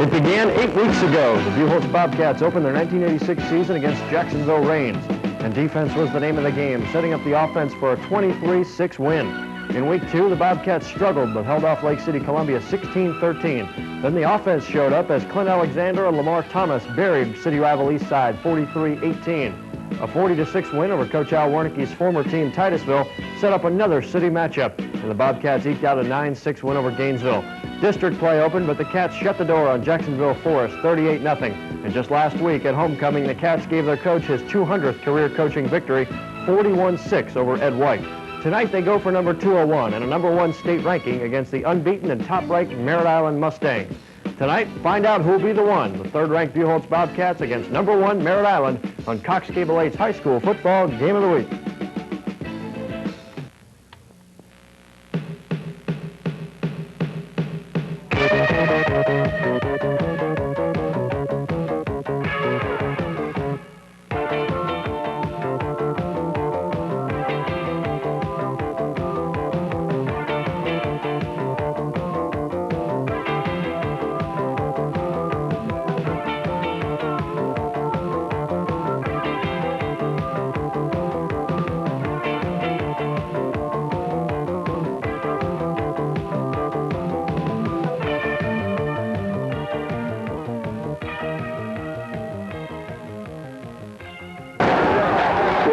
It began 8 weeks ago. The Buchholz Bobcats opened their 1986 season against Jacksonville Rains, and defense was the name of the game, setting up the offense for a 23-6 win. In week 2, the Bobcats struggled but held off Lake City Columbia 16-13. Then the offense showed up as Clint Alexander and Lamar Thomas buried city rival Eastside 43-18. A 40-6 win over Coach Al Wernicke's former team, Titusville, set up another city matchup, and the Bobcats eked out a 9-6 win over Gainesville. District play opened, but the Cats shut the door on Jacksonville Forest 38-0. And just last week at homecoming, the Cats gave their coach his 200th career coaching victory, 41-6 over Ed White. Tonight they go for number 201 and a number 1 state ranking against the unbeaten and top-ranked Merritt Island Mustangs. Tonight, find out who will be the one, the third-ranked Buchholz Bobcats against number 1 Merritt Island on Cox Cable 8's High School Football Game of the Week.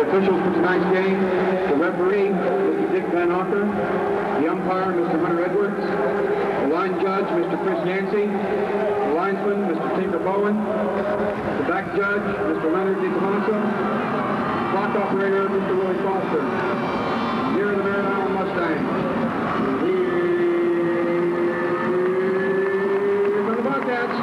Officials for tonight's game, the referee, Mr. Dick Van Auker, the umpire, Mr. Hunter Edwards, the line judge, Mr. Chris Yancey, the linesman, Mr. Tinker Bowen, the back judge, Mr. Leonard DeTomaso, clock operator, Mr. Willie Foster. Here are the Merritt Island Mustangs. Here come the Bobcats.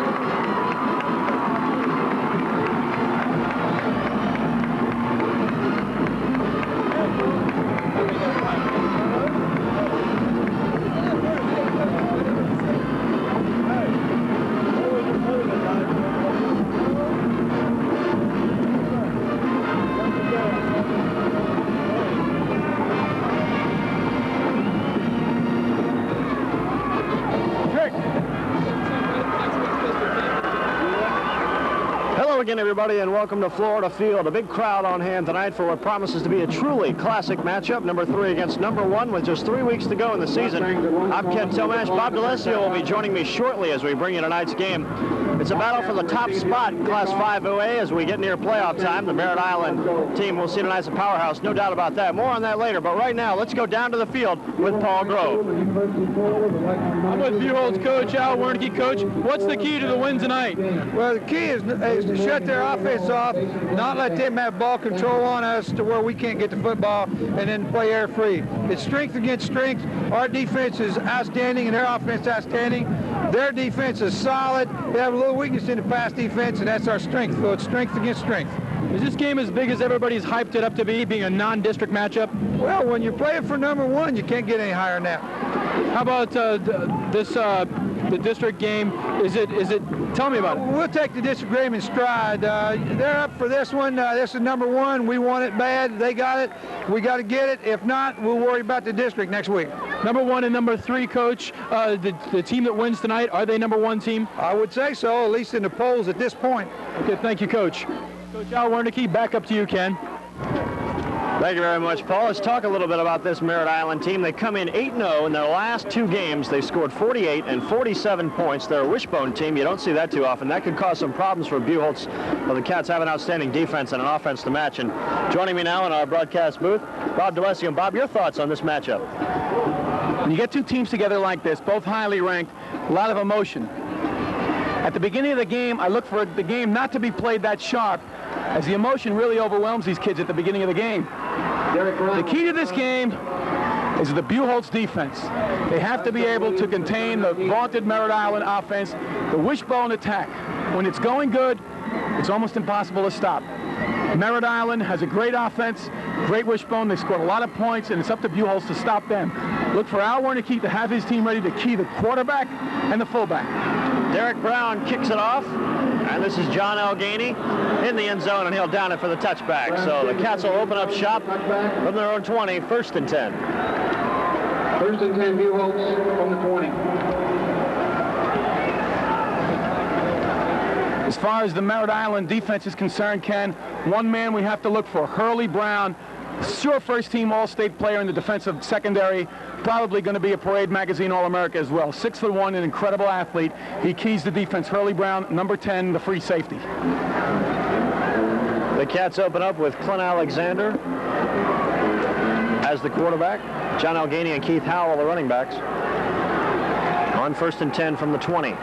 Hello again, everybody, and welcome to Florida Field. A big crowd on hand tonight for what promises to be a truly classic matchup. Number 3 against number 1 with just 3 weeks to go in the season. I'm Ken Tomash. Bob DeLessio will be joining me shortly as we bring you tonight's game. It's a battle for the top spot in Class 5OA as we get near playoff time. The Merritt Island team will see tonight's a powerhouse, no doubt about that. More on that later, but right now, let's go down to the field with Paul Grove. I'm with Buchholz coach, Al Wernicke. Coach, what's the key to the win tonight? Well, the key is to shut their offense off, not let them have ball control on us to where we can't get the football, and then play air free. It's strength against strength. Our defense is outstanding, and their offense is outstanding. Their defense is solid. They have a little weakness in the pass defense, and that's our strength. So it's strength against strength. Is this game as big as everybody's hyped it up to be, being a non-district matchup? Well, when you're playing for number 1, you can't get any higher than that. How about the district game? Is it? Tell me about it. We'll take the district game in stride. They're up for this one. This is number 1. We want it bad. They got it. We got to get it. If not, we'll worry about the district next week. Number 1 and number 3, Coach. The team that wins tonight, are they number 1 team? I would say so, at least in the polls at this point. Okay, thank you, Coach. Coach Al Wernicke, back up to you, Ken. Thank you very much, Paul. Let's talk a little bit about this Merritt Island team. They come in 8-0 in their last 2 games. They scored 48 and 47 points. They're a wishbone team. You don't see that too often. That could cause some problems for Buchholz. But the Cats have an outstanding defense and an offense to match. And joining me now in our broadcast booth, Bob DeLessio. Bob, your thoughts on this matchup? When you get 2 teams together like this, both highly ranked, a lot of emotion. At the beginning of the game, I look for the game not to be played that sharp, as the emotion really overwhelms these kids at the beginning of the game. The key to this game is the Buchholz defense. They have to be able to contain the vaunted Merritt Island offense, the wishbone attack. When it's going good, it's almost impossible to stop. Merritt Island has a great offense, great wishbone. They scored a lot of points, and it's up to Buchholz to stop them. Look for Al Wernicke to have his team ready to key the quarterback and the fullback. Derek Brown kicks it off, and this is John Alganey in the end zone, and he'll down it for the touchback. So the Cats will open up shop from their own 20, 1st and 10. 1st and 10, Buchholz from the 20. As far as the Merritt Island defense is concerned, Ken, one man we have to look for, Hurley Brown, sure first-team All-State player in the defensive secondary, probably going to be a Parade Magazine All-America as well. 6'1", an incredible athlete. He keys the defense. Hurley Brown, number 10, the free safety. The Cats open up with Clint Alexander as the quarterback. John Alganey and Keith Howell, the running backs. On 1st and 10 from the 20.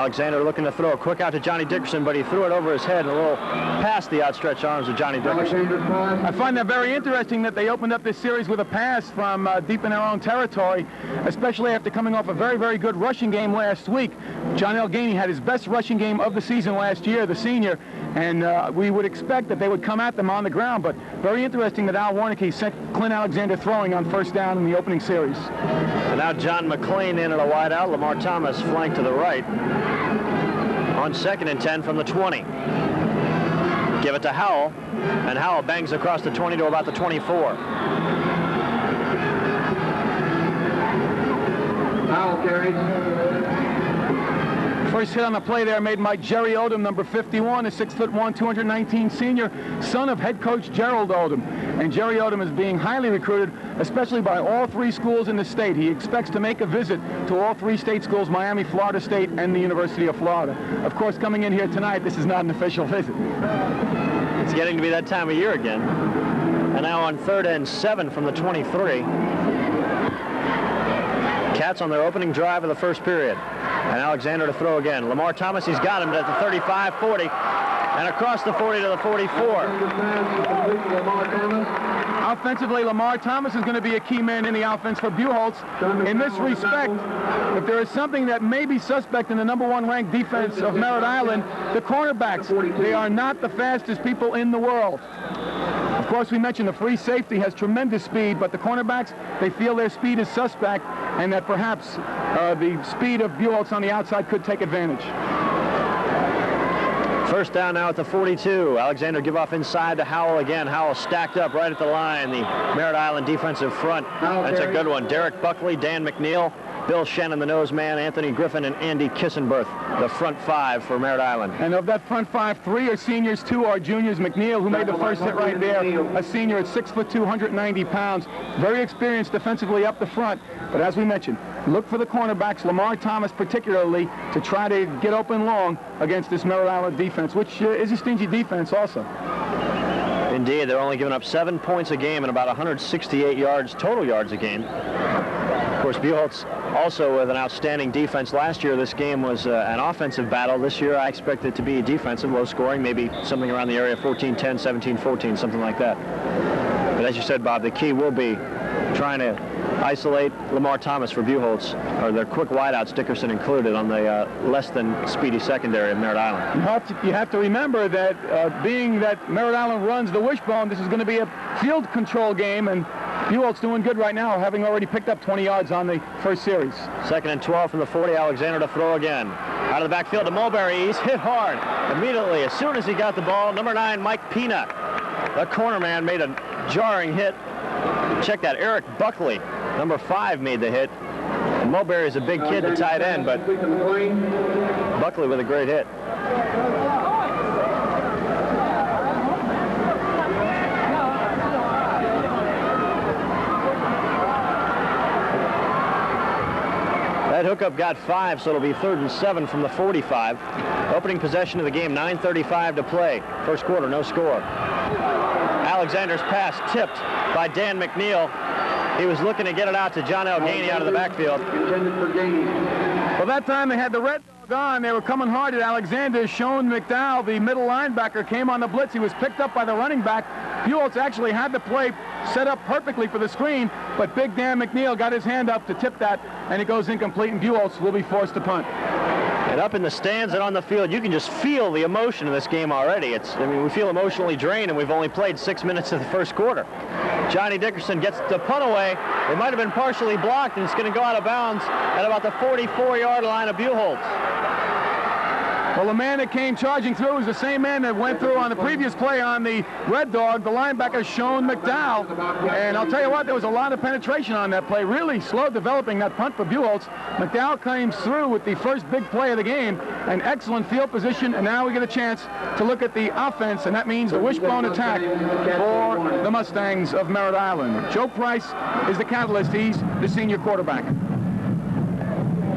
Alexander looking to throw a quick out to Johnny Dickerson, but he threw it over his head and a little past the outstretched arms of Johnny Dickerson. I find that very interesting that they opened up this series with a pass from deep in their own territory, especially after coming off a very, very good rushing game last week. John Alganey had his best rushing game of the season last year, the senior, and we would expect that they would come at them on the ground, but very interesting that Al Warnke sent Clint Alexander throwing on 1st down in the opening series. And now John McClain in at a wide out. Lamar Thomas flanked to the right. On 2nd and 10 from the 20. Give it to Howell, and Howell bangs across the 20 to about the 24. Howell carries. First hit on the play there made by Jerry Odom, number 51, a 6'1", 219 senior, son of head coach Gerald Odom. And Jerry Odom is being highly recruited, especially by all 3 schools in the state. He expects to make a visit to all 3 state schools, Miami, Florida State, and the University of Florida. Of course, coming in here tonight, this is not an official visit. It's getting to be that time of year again. And now on 3rd and 7 from the 23. Cats on their opening drive of the first period. And Alexander to throw again. Lamar Thomas, he's got him at the 35, 40, and across the 40 to the 44. Offensively, Lamar Thomas is going to be a key man in the offense for Buchholz. In this respect, if there is something that may be suspect in the number 1 ranked defense of Merritt Island, the cornerbacks. They are not the fastest people in the world. Of course, we mentioned the free safety has tremendous speed, but the cornerbacks, they feel their speed is suspect and that perhaps the speed of Buchholz on the outside could take advantage. First down now at the 42. Alexander give off inside to Howell again. Howell stacked up right at the line. The Merritt Island defensive front. That's a good one. Derek Buckley, Dan McNeil, Bill Shannon, the nose man, Anthony Griffin, and Andy Kissenberth, the front 5 for Merritt Island. And of that front 5, 3 are seniors, 2 are juniors. McNeil, who made the first hit right there, a senior at 6'2", 190 pounds. Very experienced defensively up the front. But as we mentioned, look for the cornerbacks, Lamar Thomas particularly, to try to get open long against this Merritt Island defense, which is a stingy defense also. Indeed, they're only giving up 7 points a game and about 168 yards, total yards a game. Of course, Buchholz also with an outstanding defense. Last year, this game was an offensive battle. This year, I expect it to be defensive, low scoring, maybe something around the area 14-10, 17-14, something like that. But as you said, Bob, the key will be trying to isolate Lamar Thomas for Buchholz, or their quick wideouts, Dickerson included, on the less than speedy secondary of Merritt Island. You have to remember that being that Merritt Island runs the wishbone, this is going to be a field control game, and Buchholz doing good right now, having already picked up 20 yards on the first series. 2nd and 12 from the 40, Alexander to throw again. Out of the backfield to Mulberry, he's hit hard immediately as soon as he got the ball. Number 9, Mike Pina, the corner man, made a jarring hit. Check that, Eric Buckley, number 5, made the hit. And Mulberry is a big kid, the tight end, but Buckley with a great hit. That hookup got 5, so it'll be 3rd and 7 from the 45. Opening possession of the game, 9:35 to play. First quarter, no score. Alexander's pass tipped by Dan McNeil. He was looking to get it out to John Alganey out of the backfield. Well, that time they had the red dog on. They were coming hard at Alexander. Sean McDowell, the middle linebacker, came on the blitz. He was picked up by the running back. Buchholz actually had the play set up perfectly for the screen, but big Dan McNeil got his hand up to tip that, and it goes incomplete, and Buchholz will be forced to punt. And up in the stands and on the field, you can just feel the emotion in this game already. We feel emotionally drained, and we've only played 6 minutes of the first quarter. Johnny Dickerson gets the punt away. It might have been partially blocked, and it's going to go out of bounds at about the 44-yard line of Buchholz. Well, the man that came charging through was the same man that went through on the previous play on the Red Dog, the linebacker, Sean McDowell. And I'll tell you what, there was a lot of penetration on that play. Really slow developing that punt for Buchholz. McDowell comes through with the first big play of the game, an excellent field position, and now we get a chance to look at the offense, and that means the wishbone attack for the Mustangs of Merritt Island. Joe Price is the catalyst. He's the senior quarterback.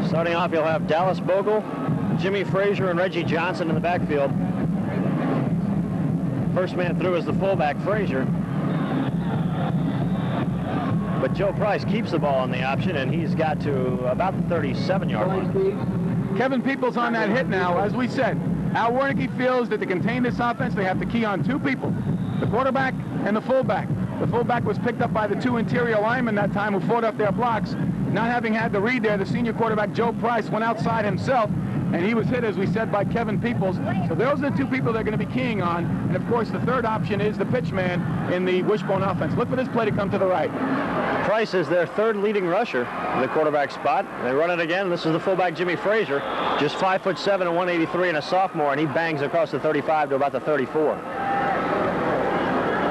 Starting off, you'll have Dallas Bogle, Jimmy Frazier, and Reggie Johnson in the backfield. First man through is the fullback, Frazier. But Joe Price keeps the ball on the option, and he's got to about the 37-yard line. Kevin Peoples on that hit now. As we said, Al Wernicke feels that to contain this offense, they have to key on two people, the quarterback and the fullback. The fullback was picked up by the two interior linemen that time who fought up their blocks. Not having had the read there, the senior quarterback, Joe Price, went outside himself, and he was hit, as we said, by Kevin Peoples. So those are the two people they're going to be keying on. And, of course, the third option is the pitch man in the wishbone offense. Look for this play to come to the right. Price is their third leading rusher in the quarterback spot. They run it again. This is the fullback, Jimmy Frazier, just 5'7" and 183 and a sophomore, and he bangs across the 35 to about the 34.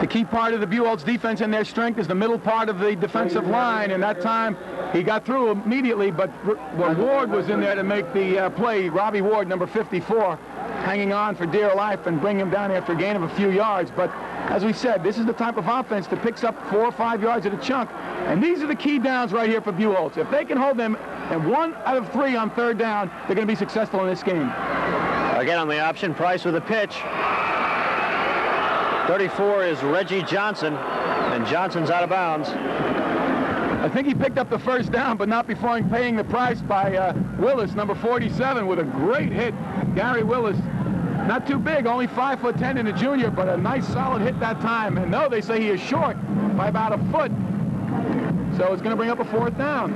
The key part of the Buchholz defense and their strength is the middle part of the defensive line, and that time he got through immediately, but Ward was in there to make the play. Robbie Ward, number 54, hanging on for dear life and bring him down after a gain of a few yards. But as we said, this is the type of offense that picks up 4 or 5 yards at a chunk, and these are the key downs right here for Buchholz. If they can hold them and 1 out of 3 on third down, they're going to be successful in this game. Again on the option, Price with a pitch. 34 is Reggie Johnson, and Johnson's out of bounds. I think he picked up the first down, but not before paying the price by Willis, number 47, with a great hit. Gary Willis, not too big, only 5'10" and a junior, but a nice solid hit that time. And no, they say he is short by about a foot. So it's going to bring up a 4th down.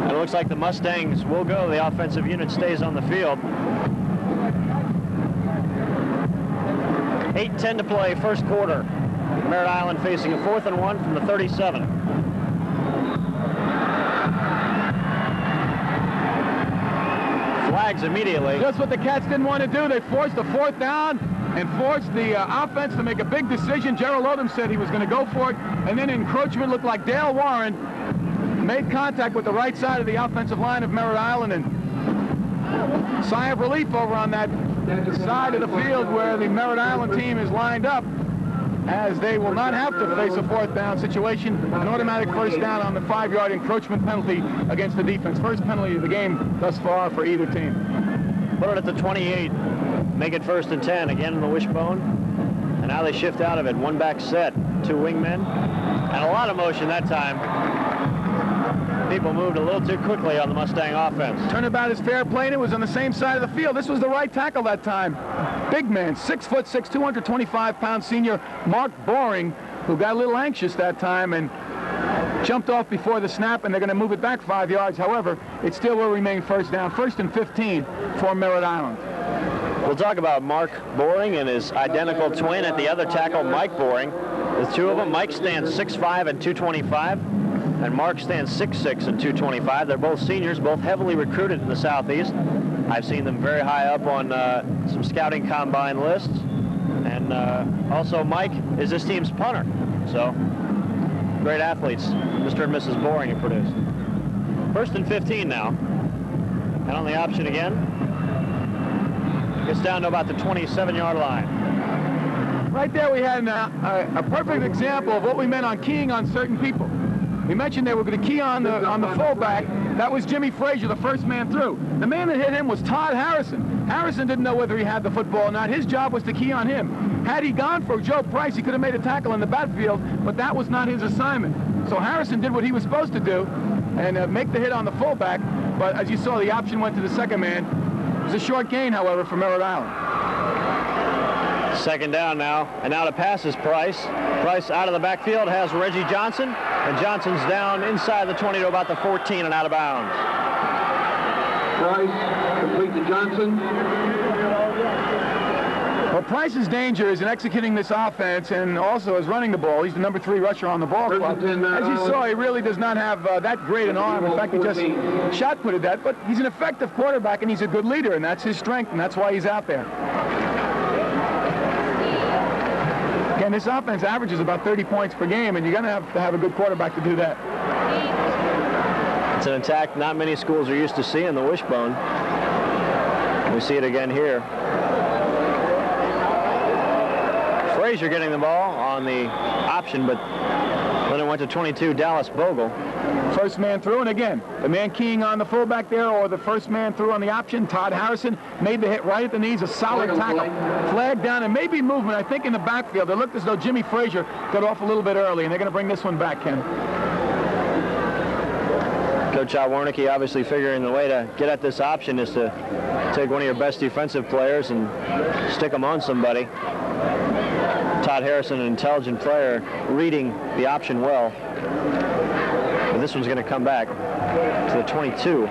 And it looks like the Mustangs will go. The offensive unit stays on the field. 8:10 to play, first quarter. Merritt Island facing a 4th and 1 from the 37. Flags immediately. Just what the Cats didn't want to do. They forced the 4th down and forced the offense to make a big decision. Gerald Odom said he was going to go for it, and then encroachment looked like Dale Warren made contact with the right side of the offensive line of Merritt Island, and sigh of relief over on that side of the field where the Merritt Island team is lined up, as they will not have to face a 4th down situation. An automatic first down on the 5-yard encroachment penalty against the defense. First penalty of the game thus far for either team. Put it at the 28. Make it 1st and 10. Again in the wishbone. And now they shift out of it. 1 back set, 2 wingmen. And a lot of motion that time. People moved a little too quickly on the Mustang offense. Turnabout is fair play, and it was on the same side of the field. This was the right tackle that time. Big man, 6'6", 225-pound senior Mark Boring, who got a little anxious that time and jumped off before the snap, and they're going to move it back 5 yards. However, it still will remain first down. 1st and 15 for Merritt Island. We'll talk about Mark Boring and his identical twin at the other tackle, Mike Boring. The two of them, Mike stands 6'5" and 225. And Mark stands 6'6" and 225. They're both seniors, both heavily recruited in the Southeast. I've seen them very high up on some scouting combine lists. And also Mike is this team's punter. So great athletes, Mr. and Mrs. Boring have produced. 1st and 15 now. And on the option again. Gets down to about the 27-yard line. Right there we had a perfect example of what we meant on keying on certain people. We mentioned they were going to key on the fullback. That was Jimmy Frazier, the first man through. The man that hit him was Todd Harrison. Harrison didn't know whether he had the football or not. His job was to key on him. Had he gone for Joe Price, he could have made a tackle in the backfield, but that was not his assignment. So Harrison did what he was supposed to do and make the hit on the fullback. But as you saw, the option went to the second man. It was a short gain, however, for Merritt Island. 2nd down now, and now to pass is Price. Price out of the backfield has Reggie Johnson, and Johnson's down inside the 20 to about the 14 and out of bounds. Price complete to Johnson. Well, Price's danger is in executing this offense and also as running the ball. He's the number 3 rusher on the ball club. As you saw, he really does not have that great an arm. In fact, he just shot-putted that. But he's an effective quarterback, and he's a good leader, and that's his strength, and that's why he's out there. Again, this offense averages about 30 points per game, and you're going to have a good quarterback to do that. It's an attack not many schools are used to seeing, the wishbone. We see it again here. Frazier getting the ball on the option, but then it went to 22, Dallas Bogle. First man through, and again, the man keying on the fullback there, or the first man through on the option, Todd Harrison, made the hit right at the knees, a solid tackle. Flag down, and maybe movement, I think, in the backfield. It looked as though Jimmy Frazier got off a little bit early, and they're going to bring this one back, Ken. Coach Al Warnicki obviously figuring the way to get at this option is to take one of your best defensive players and stick them on somebody. Todd Harrison, an intelligent player, reading the option well. But this one's going to come back to the 22.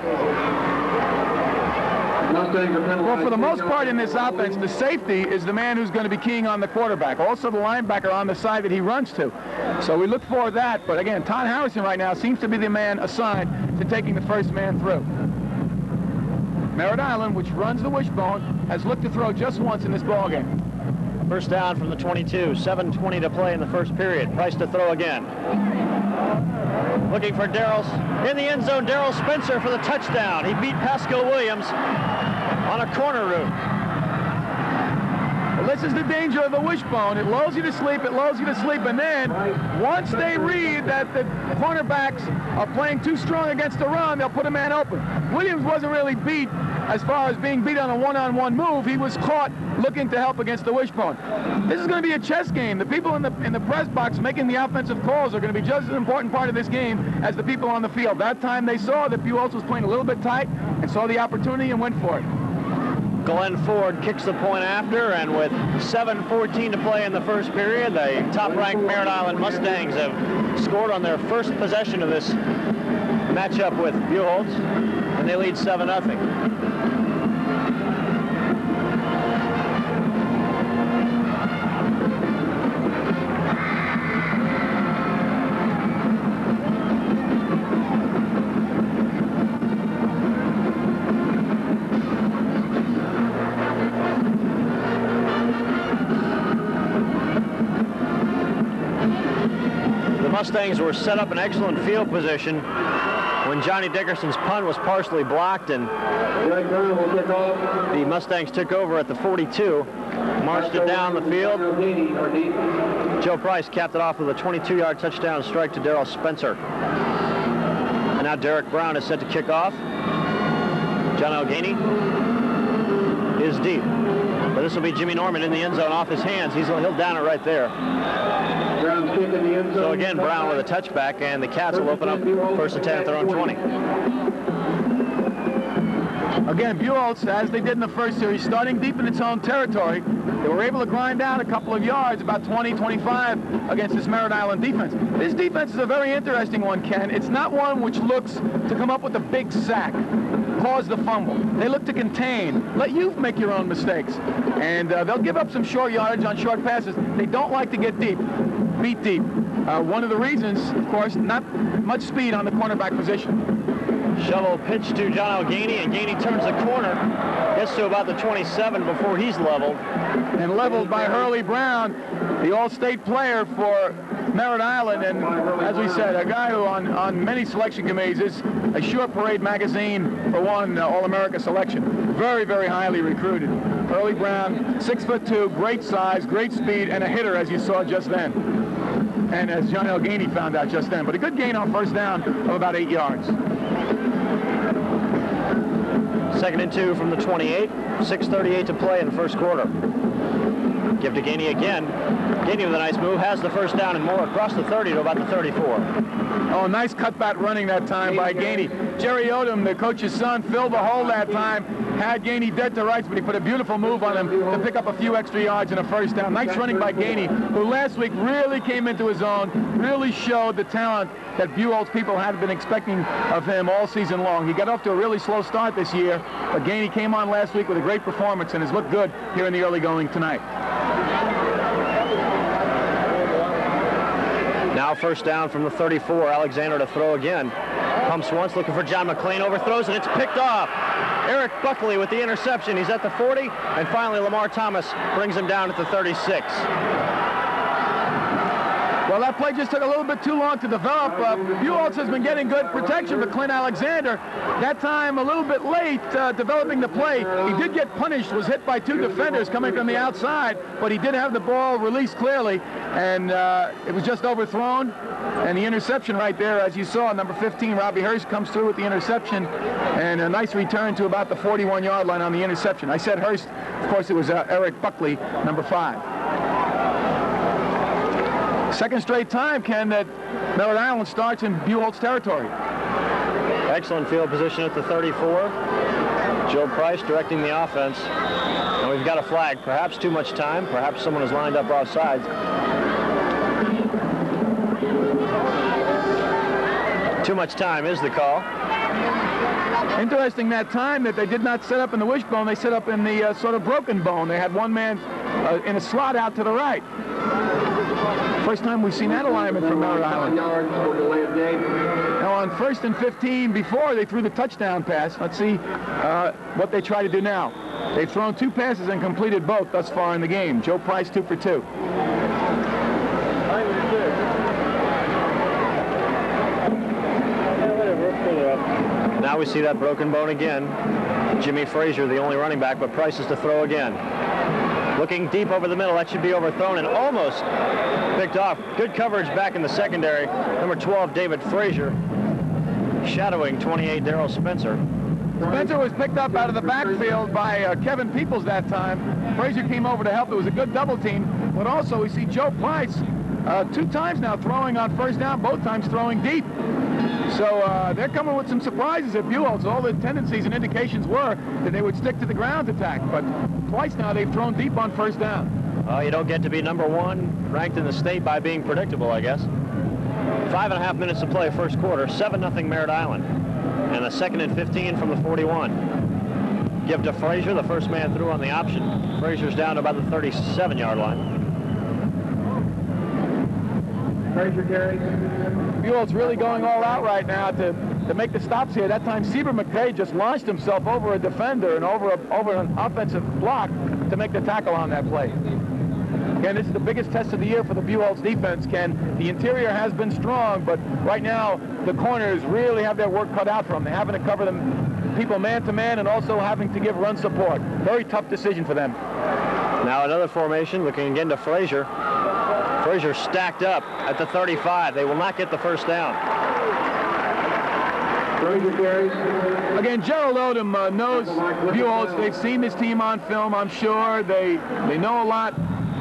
Well, for the most part in this offense, the safety is the man who's going to be keying on the quarterback. Also the linebacker on the side that he runs to. So we look for that. But again, Todd Harrison right now seems to be the man assigned to taking the first man through. Merritt Island, which runs the wishbone, has looked to throw just once in this ballgame. First down from the 22, 7:20 to play in the first period. Price to throw again. Looking for Darrell in the end zone. Darrell Spencer for the touchdown. He beat Pascal Williams on a corner route. Well, this is the danger of the wishbone. It lulls you to sleep, and then once they read that the cornerbacks are playing too strong against the run, they'll put a man open. Williams wasn't really beat as far as being beat on a one-on-one move. He was caught looking to help against the wishbone. This is going to be a chess game. The people in the press box making the offensive calls are going to be just as important part of this game as the people on the field. That time they saw that Buchholz was playing a little bit tight and saw the opportunity and went for it. Glenn Ford kicks the point after, and with 7:14 to play in the first period, the top-ranked Merritt Island Mustangs have scored on their first possession of this matchup with Buchholz, and they lead 7-0. Mustangs were set up in excellent field position when Johnny Dickerson's punt was partially blocked, and the Mustangs took over at the 42, marched it down the field. Joe Price capped it off with a 22-yard touchdown strike to Darrell Spencer. And now Derek Brown is set to kick off. John Allegheny is deep, but this will be Jimmy Norman in the end zone off his hands. He'll down it right there. So again, Brown with a touchback, and the Cats will open up first and 10 at their own 20. Again, Buchholz, as they did in the first series, starting deep in its own territory, they were able to grind down a couple of yards, about 20, 25, against this Merritt Island defense. This defense is a very interesting one, Ken. It's not one which looks to come up with a big sack, cause the fumble. They look to contain, let you make your own mistakes. And they'll give up some short yardage on short passes. They don't like to get deep, beat deep. One of the reasons, of course, not much speed on the cornerback position. Shovel pitch to John Allegheny, and Gainey turns the corner, gets to about the 27 before he's leveled. And leveled by Hurley Brown, the all-state player for Merritt Island, and as we said, a guy who on many selection committees is a Short Parade magazine for one All-America selection. Very, very highly recruited. Hurley Brown, 6'2", great size, great speed, and a hitter, as you saw just then. And as John Allegheny found out just then. But a good gain on first down of about 8 yards. Second and 2 from the 28. 6:38 to play in the first quarter. Give to Gainey again. Gainey with a nice move, has the first down and more across the 30 to about the 34. Oh, nice cutback running that time by Gainey. Jerry Odom, the coach's son, filled the hole that time, had Gainey dead to rights, but he put a beautiful move on him to pick up a few extra yards and a first down. Nice running by Gainey, who last week really came into his own, really showed the talent that Buchholz people had been expecting of him all season long. He got off to a really slow start this year, but Gainey came on last week with a great performance and has looked good here in the early going tonight. Now first down from the 34. Alexander to throw again. Pumps once, looking for John McLean, overthrows, and it's picked off. Eric Buckley with the interception. He's at the 40, and finally Lamar Thomas brings him down at the 36. Well, that play just took a little bit too long to develop. Buchholz has been getting good protection for Clint Alexander. That time a little bit late developing the play. He did get punished, was hit by two defenders coming from the outside, but he did have the ball released clearly, and it was just overthrown. And the interception right there, as you saw, number 15, Robbie Hurst, comes through with the interception, and a nice return to about the 41-yard line on the interception. I said Hurst, of course it was Eric Buckley, number 5. Second straight time, Ken, that Merritt Island starts in Buchholz territory. Excellent field position at the 34. Joe Price directing the offense. And we've got a flag. Perhaps too much time. Perhaps someone is lined up offsides. Too much time is the call. Interesting that time that they did not set up in the wishbone. They set up in the sort of broken bone. They had one man in a slot out to the right. First time we've seen that alignment from Merritt Island. Now on 1st and 15, before they threw the touchdown pass. Let's see what they try to do now. They've thrown 2 passes and completed both thus far in the game. Joe Price 2 for 2. Now we see that broken bone again. Jimmy Frazier, the only running back, but Price is to throw again. Looking deep over the middle, that should be overthrown and almost picked off. Good coverage back in the secondary. Number 12, David Frazier, shadowing 28, Darrell Spencer. Spencer was picked up out of the backfield by Kevin Peoples that time. Frazier came over to help. It was a good double team, but also we see Joe Price 2 times now throwing on first down, both times throwing deep. So they're coming with some surprises at Buchholz. All the tendencies and indications were that they would stick to the ground attack, but twice now they've thrown deep on first down. You don't get to be number 1 ranked in the state by being predictable, I guess. 5.5 minutes to play first quarter, 7-0 Merritt Island. And a 2nd and 15 from the 41. Give to Frazier, the first man through on the option. Frazier's down to about the 37-yard line. Frazier carries. Buchholz really going all out right now to make the stops here. That time, Sieber McKay just launched himself over a defender and over an offensive block to make the tackle on that play. Again, this is the biggest test of the year for the Buchholz defense, Ken. The interior has been strong, but right now the corners really have their work cut out for them. They're having to cover them people man-to-man and also having to give run support. Very tough decision for them. Now another formation, looking again to Frazier. Frazier stacked up at the 35. They will not get the first down. Frazier carries. Again, Gerald Odom knows Buchholz. They've seen this team on film, I'm sure. They know a lot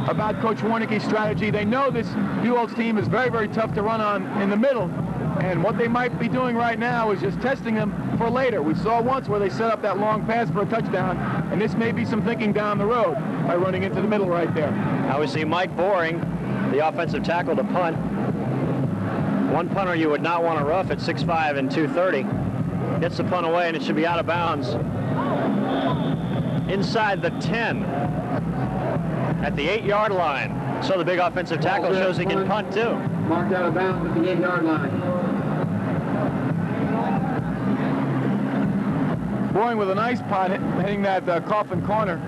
about Coach Warnicke's strategy. They know this Buchholz team is very, very tough to run on in the middle. And what they might be doing right now is just testing them for later. We saw once where they set up that long pass for a touchdown, and this may be some thinking down the road by running into the middle right there. Now we see Mike Boring, the offensive tackle, to punt. One punter you would not want to rough at 6'5" and 230. Gets the punt away, and it should be out of bounds inside the 10 at the 8-yard line. So the big offensive tackle shows he can punt too. Marked out of bounds at the 8-yard line. Boring with a nice punt, hitting that coffin corner.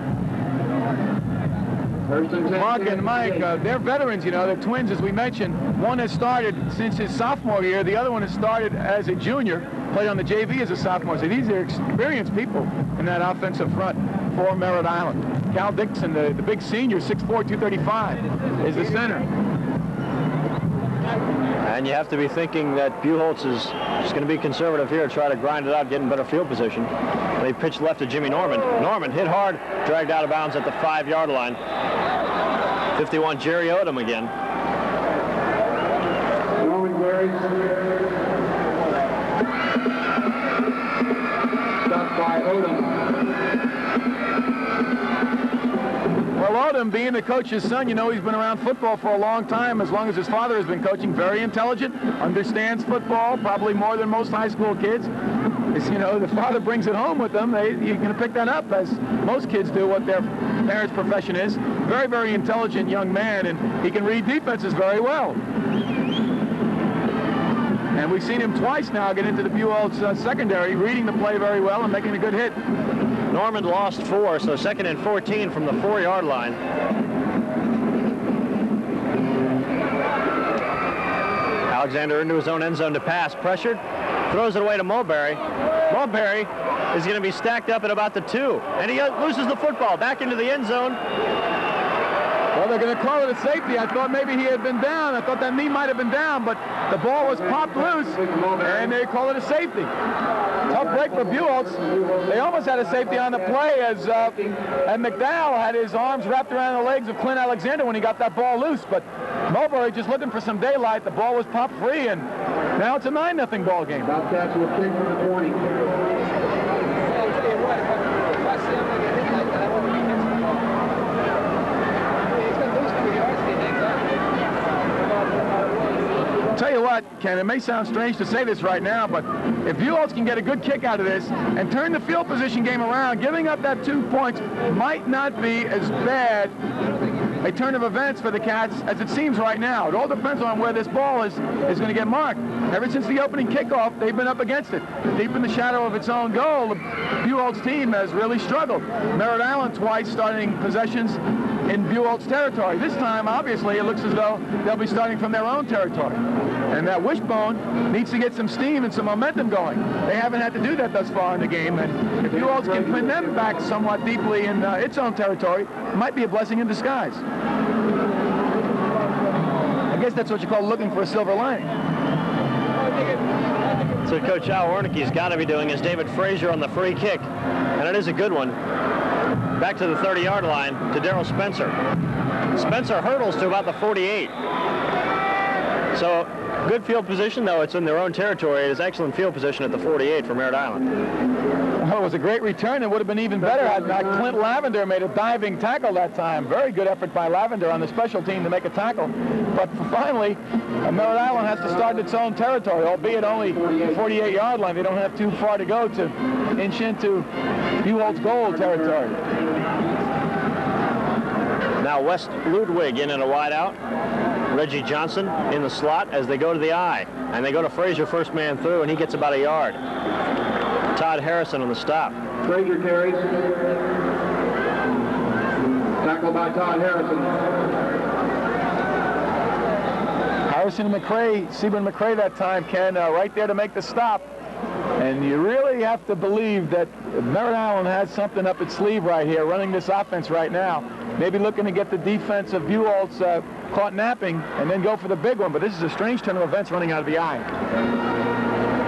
Mark and Mike, they're veterans, you know. They're twins, as we mentioned. One has started since his sophomore year. The other one has started as a junior, played on the JV as a sophomore. So these are experienced people in that offensive front for Merritt Island. Cal Dixon, the big senior, 6'4", 235, is the center. And you have to be thinking that Buchholz is just going to be conservative here, try to grind it out, get in better field position. They pitched left to Jimmy Norman. Norman hit hard, dragged out of bounds at the 5-yard line. 51, Jerry Odom again. Norman carries. Stopped by Odom. Well, Odom, being the coach's son, you know he's been around football for a long time, as long as his father has been coaching. Very intelligent, understands football, probably more than most high school kids. It's, you know, the father brings it home with them. You're going to pick that up, as most kids do, what their parents' profession is. Very, very intelligent young man, and he can read defenses very well. And we've seen him twice now get into the Buchholz secondary, reading the play very well and making a good hit. Norman lost 4, so 2nd and 14 from the 4-yard line. Alexander into his own end zone to pass, pressured, throws it away to Mulberry. Mulberry is going to be stacked up at about the 2, and he loses the football back into the end zone. Well, they're going to call it a safety. I thought maybe he had been down. I thought that knee might have been down, but the ball was popped loose, and they call it a safety. Tough break for Buchholz. They almost had a safety on the play as and McDowell had his arms wrapped around the legs of Clint Alexander when he got that ball loose, but Mulberry just looking for some daylight. The ball was popped free, and now it's a 9-0 ball game. Bobcats will kick from the 20. Tell you what, Ken, it may sound strange to say this right now, but if Buchholz can get a good kick out of this and turn the field position game around, giving up that 2 points might not be as bad a turn of events for the Cats as it seems right now. It all depends on where this ball is going to get marked. Ever since the opening kickoff, they've been up against it. Deep in the shadow of its own goal, the Buchholz team has really struggled. Merritt Allen twice starting possessions in Buchholz territory. This time, obviously, it looks as though they'll be starting from their own territory. And that wishbone needs to get some steam and some momentum going. They haven't had to do that thus far in the game, and if Buchholz can pin them back somewhat deeply in its own territory, it might be a blessing in disguise. I guess that's what you call looking for a silver lining. So Coach Al Wernicke's got to be doing is David Frazier on the free kick, and it is a good one. Back to the 30-yard line to Darrell Spencer. Spencer hurdles to about the 48. So good field position, though it's in their own territory. It is excellent field position at the 48 for Merritt Island. Well, it was a great return. It would have been even better had not Clint Lavender made a diving tackle that time. Very good effort by Lavender on the special team to make a tackle. But finally, Merritt Island has to start its own territory, albeit only the 48-yard line. They don't have too far to go to inch into Buchholz goal territory. Now West Ludwig in and a wide out. Reggie Johnson in the slot as they go to the I. And they go to Frazier first man through, and he gets about a yard. Todd Harrison on the stop. Frazier carries. Tackled by Todd Harrison. Harrison and McCray, Seaborn McCray that time, Ken, right there to make the stop. And you really have to believe that Merritt Island has something up its sleeve right here, running this offense right now. Maybe looking to get the defense of Buchholz caught napping and then go for the big one. But this is a strange turn of events running out of the I.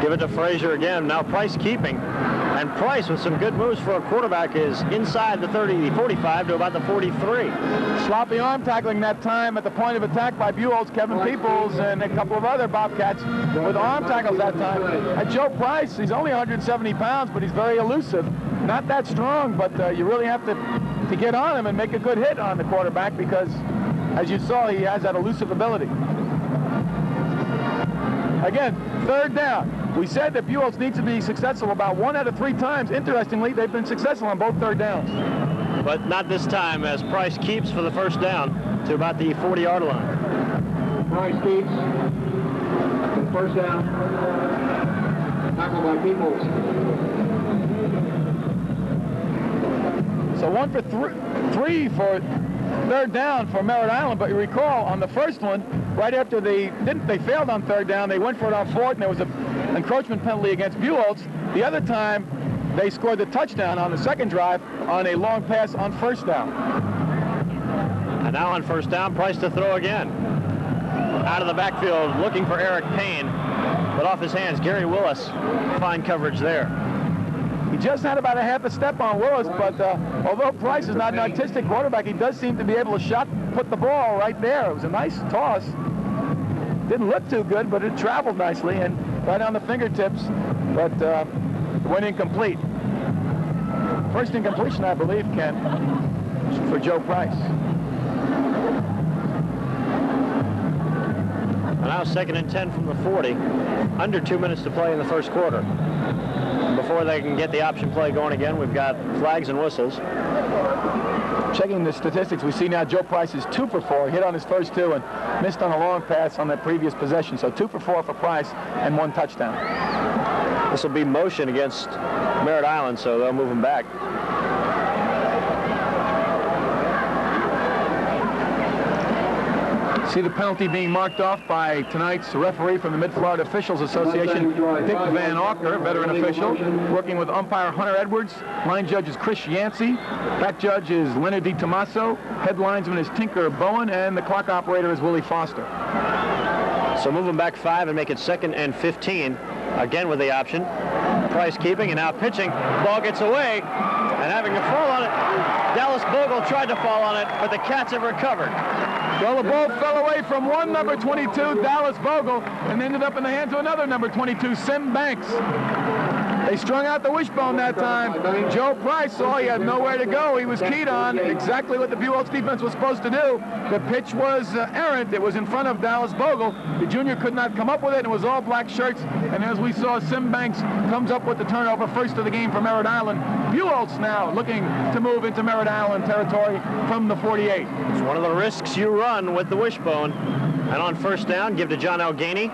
Give it to Frazier again. Now Price keeping. And Price, with some good moves for a quarterback, is inside the 30, 45 to about the 43. Sloppy arm tackling that time at the point of attack by Buchholz, Kevin Peoples, and a couple of other Bobcats with arm tackles that time. And Joe Price, he's only 170 pounds, but he's very elusive. Not that strong, but you really have to get on him and make a good hit on the quarterback because, as you saw, he has that elusive ability. Again, third down. We said that Buchholz needs to be successful about 1 out of 3 times. Interestingly, they've been successful on both third downs. But not this time, as Price keeps for the first down to about the 40-yard line. Price keeps. First down. Tackled by Peoples. So 1 for 3 for third down for Merritt Island, but you recall on the first one, right after they failed on third down, they went for it on fourth, and there was an encroachment penalty against Buchholz. The other time, they scored the touchdown on the second drive on a long pass on first down. And now on first down, Price to throw again. Out of the backfield, looking for Eric Payne, but off his hands, Gary Willis. Fine coverage there. He just had about a half a step on Willis, but although Price is not an artistic quarterback, he does seem to be able to put the ball right there. It was a nice toss. Didn't look too good, but it traveled nicely and right on the fingertips, but went incomplete. First incompletion, I believe, Ken, for Joe Price. Now 2nd and 10 from the 40. Under 2 minutes to play in the first quarter. Before they can get the option play going again, we've got flags and whistles. Checking the statistics, we see now Joe Price is 2 for 4. Hit on his first 2 and missed on a long pass on that previous possession. So 2 for 4 for Price and 1 touchdown. This will be motion against Merritt Island, so they'll move him back. See the penalty being marked off by tonight's referee from the Mid-Florida Officials Association, Dick Van Auker, veteran official, working with umpire Hunter Edwards. Line judge is Chris Yancey. Back judge is Leonard D. Tomaso. Head linesman is Tinker Bowen, and the clock operator is Willie Foster. So move him back 5 and make it 2nd and 15. Again with the option. Price keeping and now pitching. Ball gets away and having to fall on it. Dallas Bogle tried to fall on it, but the Cats have recovered. Well, the ball fell away from one number 22, Dallas Bogle, and ended up in the hands of another number 22, Sim Banks. They strung out the wishbone that time. Joe Price saw he had nowhere to go. He was keyed on exactly what the Buchholz defense was supposed to do. The pitch was errant. It was in front of Dallas Bogle. The junior could not come up with it, and it was all black shirts. And as we saw, Sim Banks comes up with the turnover, first of the game for Merritt Island. Buchholz now looking to move into Merritt Island territory from the 48. It's one of the risks you run with the wishbone. And on first down, give to John L. Gainey.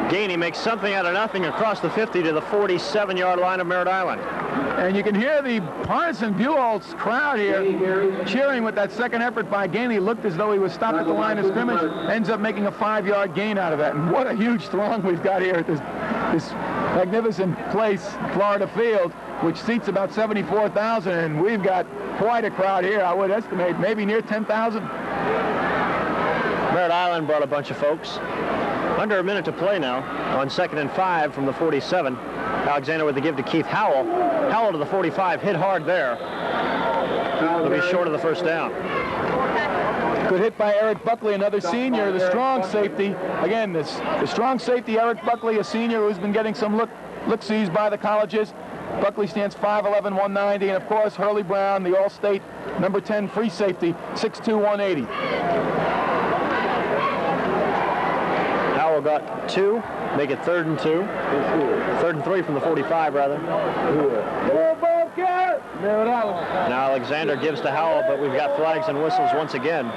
Gainey makes something out of nothing across the 50 to the 47-yard line of Merritt Island. And you can hear the partisan Buchholz crowd here cheering with that second effort by Gainey. Looked as though he was stopped at the line of scrimmage. Ends up making a 5-yard gain out of that. And what a huge throng we've got here at this magnificent place, Florida Field, which seats about 74,000. And we've got quite a crowd here. I would estimate maybe near 10,000. Merritt Island brought a bunch of folks. Under a minute to play now on 2nd and 5 from the 47. Alexander with the give to Keith Howell. Howell to the 45, hit hard there. He'll be short of the first down. Good hit by Eric Buckley, another senior, the strong safety. Again, the strong safety, Eric Buckley, a senior who's been getting some look-sees by the colleges. Buckley stands 5'11", 190, and of course Hurley Brown, the All-State number 10 free safety, 6'2", 180. Howell got 2, make it 3rd and 2. 3rd and 3 from the 45, rather. Now Alexander gives to Howell, but we've got flags and whistles once again.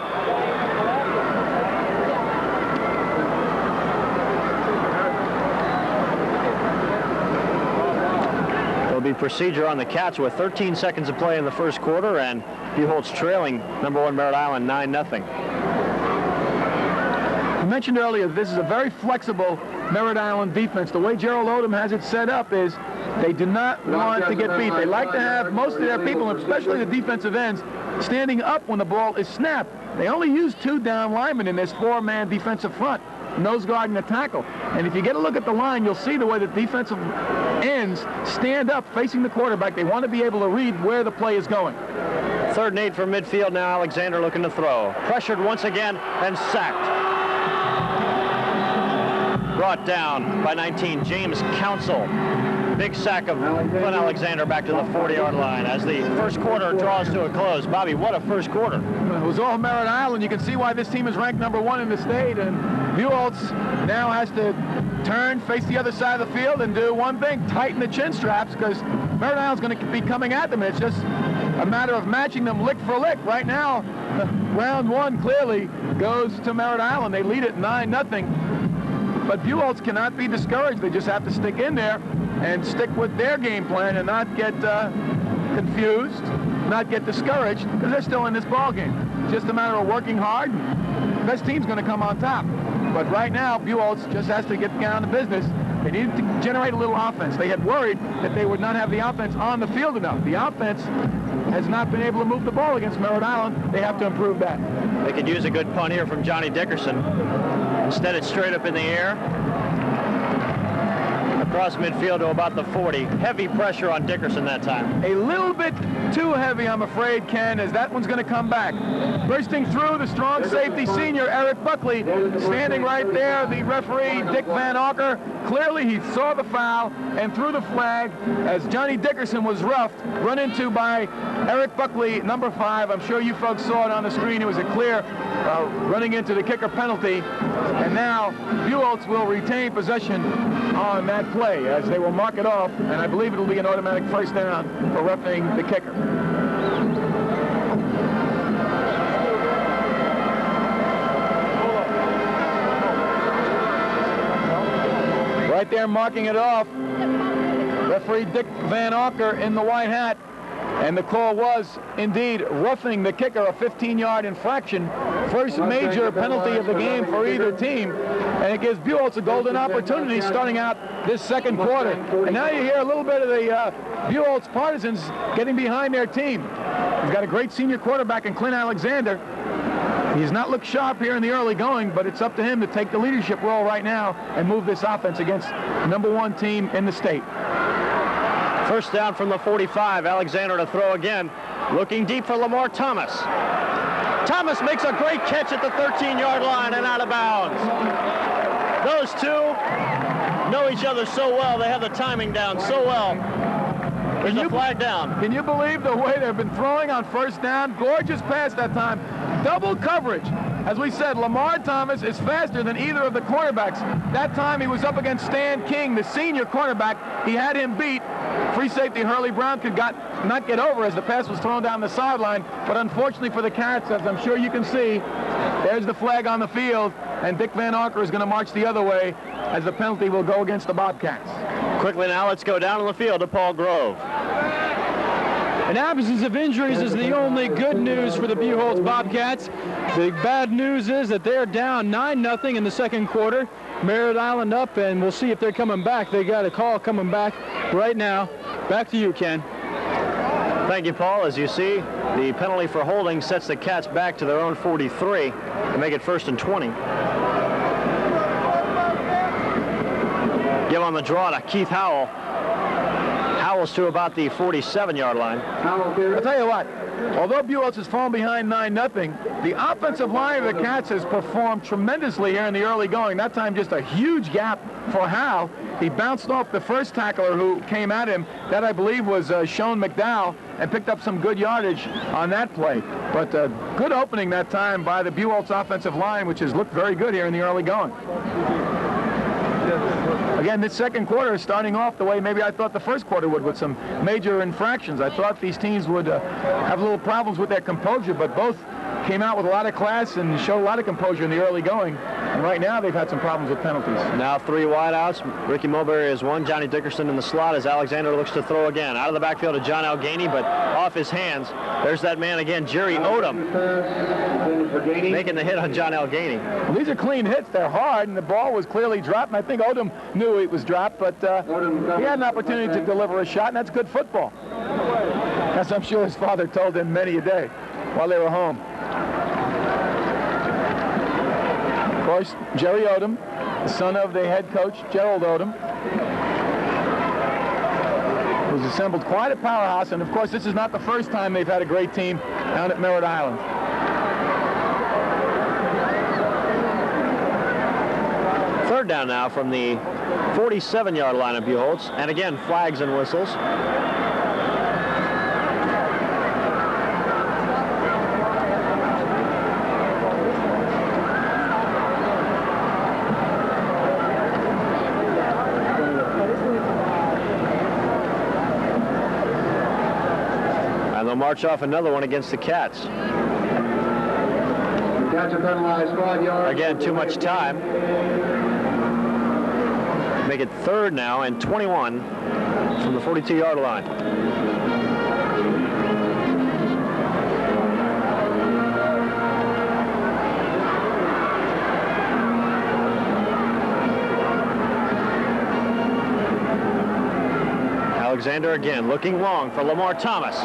There'll be procedure on the Cats with 13 seconds of play in the first quarter, and Buchholz trailing number 1 Merritt Island 9-0. I mentioned earlier, this is a very flexible Merritt Island defense. The way Gerald Odom has it set up is they do not want to get beat. They like to have most of their people, especially the defensive ends, standing up when the ball is snapped. They only use 2 down linemen in this 4-man defensive front, nose guard and a tackle. And if you get a look at the line, you'll see the way the defensive ends stand up facing the quarterback. They want to be able to read where the play is going. 3rd and 8 from midfield now. Alexander looking to throw. Pressured once again and sacked. Brought down by 19, James Council. Big sack of Glenn Alexander back to the 40-yard line as the first quarter draws to a close. Bobby, what a first quarter. It was all Merritt Island. You can see why this team is ranked number 1 in the state. And Buchholz now has to turn, face the other side of the field, and do one thing, tighten the chin straps, because Merritt Island's going to be coming at them. It's just a matter of matching them lick for lick. Right now, round 1 clearly goes to Merritt Island. They lead it 9-0. But Buchholz cannot be discouraged. They just have to stick in there and stick with their game plan and not get confused, not get discouraged, because they're still in this ball game. It's just a matter of working hard. The best team's going to come on top. But right now, Buchholz just has to get down to business. They needed to generate a little offense. They had worried that they would not have the offense on the field enough. The offense has not been able to move the ball against Merritt Island. They have to improve that. They could use a good punt here from Johnny Dickerson. Instead, it's straight up in the air. A across midfield to about the 40. Heavy pressure on Dickerson that time. A little bit too heavy, I'm afraid, Ken, as that one's going to come back. Bursting through, the strong safety senior, Eric Buckley, standing right there. The referee, Dick Van Auker, clearly he saw the foul and threw the flag as Johnny Dickerson was roughed, run into by Eric Buckley, number 5. I'm sure you folks saw it on the screen. It was a clear running into the kicker penalty. And now Buchholz will retain possession on that play as they will mark it off, and I believe it will be an automatic first down for roughing the kicker. Right there marking it off, referee Dick Van Auker in the white hat. And the call was indeed roughing the kicker, a 15-yard infraction. First major penalty of the game for either team. And it gives Buchholz a golden opportunity starting out this second quarter. And now you hear a little bit of the Buchholz partisans getting behind their team. He's got a great senior quarterback in Clint Alexander. He's not looked sharp here in the early going, but it's up to him to take the leadership role right now and move this offense against the #1 team in the state. First down from the 45. Alexander to throw again. Looking deep for Lamar Thomas. Thomas makes a great catch at the 13-yard line and out of bounds. Those two know each other so well. They have the timing down so well. There's a flag down. Can you believe the way they've been throwing on first down? Gorgeous pass that time. Double coverage. As we said, Lamar Thomas is faster than either of the quarterbacks. That time he was up against Stan King, the senior cornerback. He had him beat. Free safety Hurley Brown could not get over as the pass was thrown down the sideline. But unfortunately for the Cats, as I'm sure you can see, there's the flag on the field, and Dick Van Auker is going to march the other way as the penalty will go against the Bobcats. Quickly now, let's go down on the field to Paul Grove. An absence of injuries is the only good news for the Buchholz Bobcats. The bad news is that they're down 9-0 in the second quarter. Merritt Island up, and we'll see if they're coming back. They got a call coming back right now. Back to you, Ken. Thank you, Paul. As you see, the penalty for holding sets the Cats back to their own 43 to make it 1st and 20. Give on the draw to Keith Howell. Howell's to about the 47-yard line. I'll tell you what, although Buchholz has fallen behind 9-0, the offensive line of the Cats has performed tremendously here in the early going. That time just a huge gap for Howell. He bounced off the first tackler who came at him. That, I believe, was Sean McDowell, and picked up some good yardage on that play. But good opening that time by the Buchholz offensive line, which has looked very good here in the early going. Again, this second quarter is starting off the way maybe I thought the first quarter would, with some major infractions. I thought these teams would have little problems with their composure, but both came out with a lot of class and showed a lot of composure in the early going. And right now they've had some problems with penalties. Now 3 wideouts. Ricky Mulberry is 1. Johnny Dickerson in the slot as Alexander looks to throw again. Out of the backfield to John Algainey, but off his hands. There's that man again, Jerry Odom, making the hit on John Algainey. Well, these are clean hits. They're hard, and the ball was clearly dropped. And I think Odom knew it was dropped, but he had an opportunity to deliver a shot, and that's good football. As I'm sure his father told him many a day while they were home. Of course, Jerry Odom, the son of the head coach, Gerald Odom, who's assembled quite a powerhouse. And of course, this is not the first time they've had a great team down at Merritt Island. Third down now from the 47-yard line of Buchholz. And again, flags and whistles. They'll march off another one against the Cats. Cats are penalized 5 yards. Again, too much time. Make it 3rd now and 21 from the 42-yard line. Alexander again looking long for Lamar Thomas.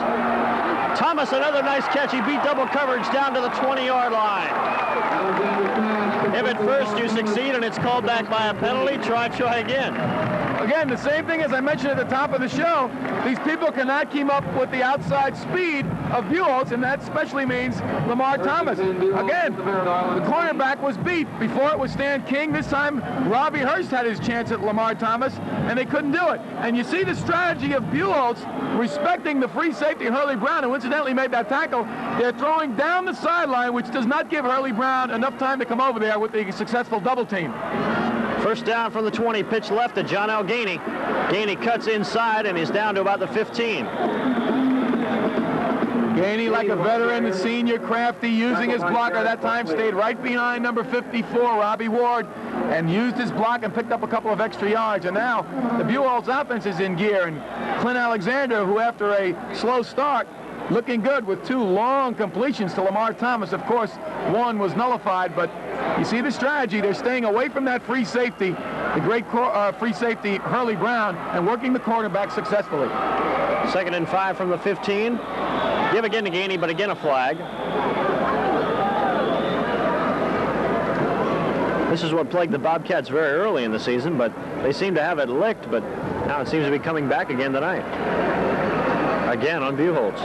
Thomas, another nice catch. He beat double coverage down to the 20-yard line. If at first you succeed and it's called back by a penalty, try again. Again, the same thing as I mentioned at the top of the show. These people cannot keep up with the outside speed of Buchholz, and that especially means Lamar Thomas. Again, the cornerback was beat. Before it was Stan King. This time, Robbie Hurst had his chance at Lamar Thomas, and they couldn't do it. And you see the strategy of Buchholz respecting the free safety Hurley Brown, who incidentally made that tackle. They're throwing down the sideline, which does not give Hurley Brown enough time to come over there with the successful double team. First down from the 20, pitch left to John L. Gainey. Gainey cuts inside and is down to about the 15. Gainey, like a veteran, the senior, crafty, using his blocker. That time stayed right behind number 54, Robbie Ward, and used his block and picked up a couple of extra yards. And now the Buchholz offense is in gear, and Clint Alexander, who after a slow start, looking good with 2 long completions to Lamar Thomas. Of course, one was nullified, but you see the strategy. They're staying away from that free safety, the great free safety Hurley Brown, and working the quarterback successfully. 2nd and 5 from the 15. Give again to Gainey, but again a flag. This is what plagued the Bobcats very early in the season, but they seem to have it licked, but now it seems to be coming back again tonight. Again on Buchholz.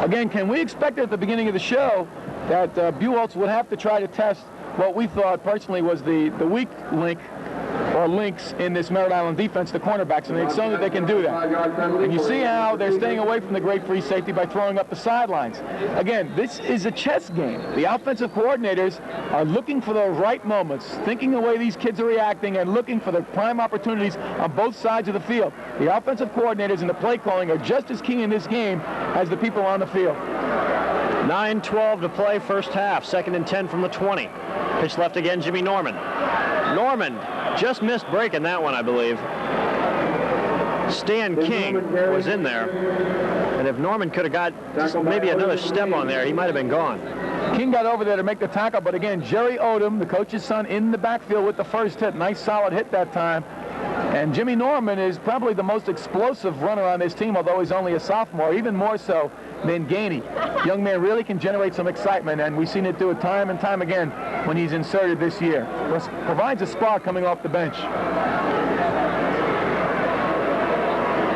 Again, can we expect at the beginning of the show that Buchholz would have to try to test what we thought personally was the weak link or links in this Merritt Island defense, the cornerbacks, and they've shown that they can do that. And you see how they're staying away from the great free safety by throwing up the sidelines. Again, this is a chess game. The offensive coordinators are looking for the right moments, thinking the way these kids are reacting and looking for the prime opportunities on both sides of the field. The offensive coordinators and the play calling are just as key in this game as the people on the field. 9:12 to play, first half. 2nd and 10 from the 20. Pitch left again, Jimmy Norman. Norman just missed breaking that one, I believe. Stan King was in there, and if Norman could have got just maybe another step on there, he might have been gone. King got over there to make the tackle, but again, Jerry Odom, the coach's son, in the backfield with the first hit. Nice solid hit that time. And Jimmy Norman is probably the most explosive runner on this team, although he's only a sophomore, even more so than Gainey. Young man really can generate some excitement, and we've seen it do it time and time again when he's inserted this year. Provides a spark coming off the bench.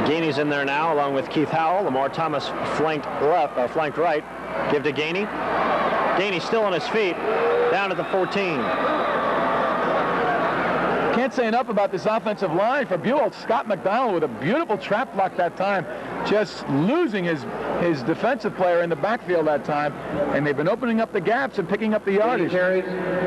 Gainey's in there now, along with Keith Howell. Lamar Thomas flanked right. Give to Gainey. Gainey still on his feet, down at the 14. Can't say enough about this offensive line for Buchholz. Scott McDonald with a beautiful trap block that time, just losing his defensive player in the backfield that time, and they've been opening up the gaps and picking up the yardage.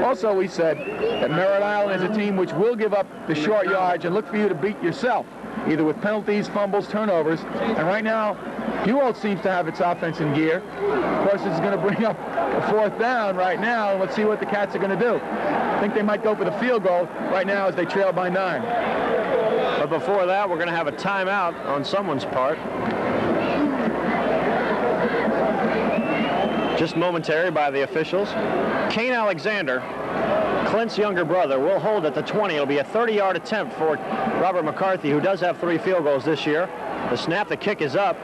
Also, we said that Merritt Island is a team which will give up the short yards and look for you to beat yourself, either with penalties, fumbles, turnovers, and right now, Buchholz seems to have its offense in gear. Of course, it's going to bring up a 4th down right now, and let's see what the Cats are going to do. I think they might go for the field goal right now as they trail by 9. But before that, we're going to have a timeout on someone's part. Just momentary by the officials. Kane Alexander, Clint's younger brother, will hold at the 20. It'll be a 30-yard attempt for Robert McCarthy, who does have 3 field goals this year. The snap, the kick is up.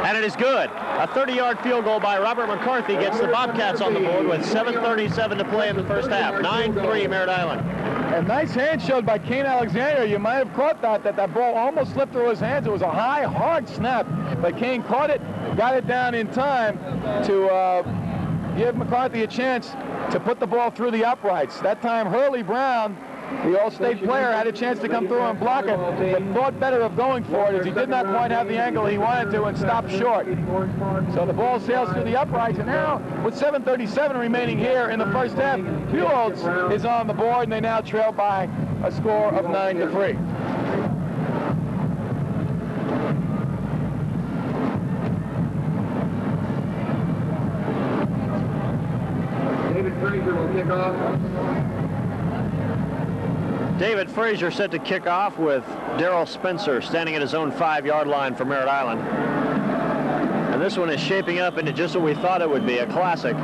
And it is good. A 30-yard field goal by Robert McCarthy gets the Bobcats on the board with 7:37 to play in the first half. 9-3 Merritt Island. A nice hand showed by Kane Alexander. You might have caught that ball almost slipped through his hands. It was a high, hard snap, but Kane caught it, got it down in time to give McCarthy a chance to put the ball through the uprights. That time, Hurley Brown, the All-State player, had a chance to come through and block it, but thought better of going for it as he did not quite have the angle he wanted to and stopped short. So the ball sails through the uprights, and now with 7:37 remaining here in the first half, Buchholz is on the board, and they now trail by a score of 9-3. David Frazier will kick off. David Frazier set to kick off with Darrell Spencer standing at his own 5-yard line for Merritt Island. And this one is shaping up into just what we thought it would be, a classic.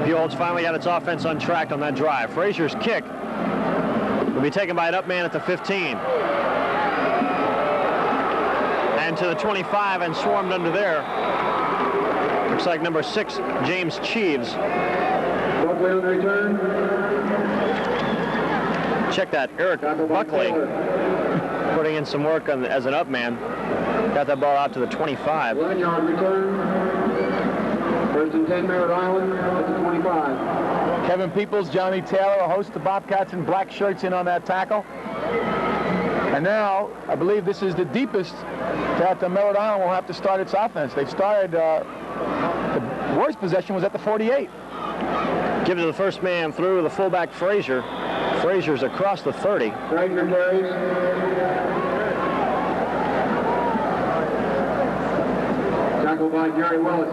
Buchholz finally got its offense on track on that drive. Frazier's kick will be taken by an up man at the 15. And to the 25 and swarmed under there. Looks like number 6, James Cheeves. Buckley on the return. check that. Eric Buckley putting in some work as an up man. Got that ball out to the 25. 11-yard return. First and 10, Merritt Island at the 25. Kevin Peoples, Johnny Taylor, a host of Bobcats in black shirts in on that tackle. And now, I believe this is the deepest that Merritt Island will have to start its offense. They've started, the worst possession was at the 48. Give it to the first man through, the fullback Frazier. Frazier's across the 30. Frazier carries. Tackled by Gary Willis.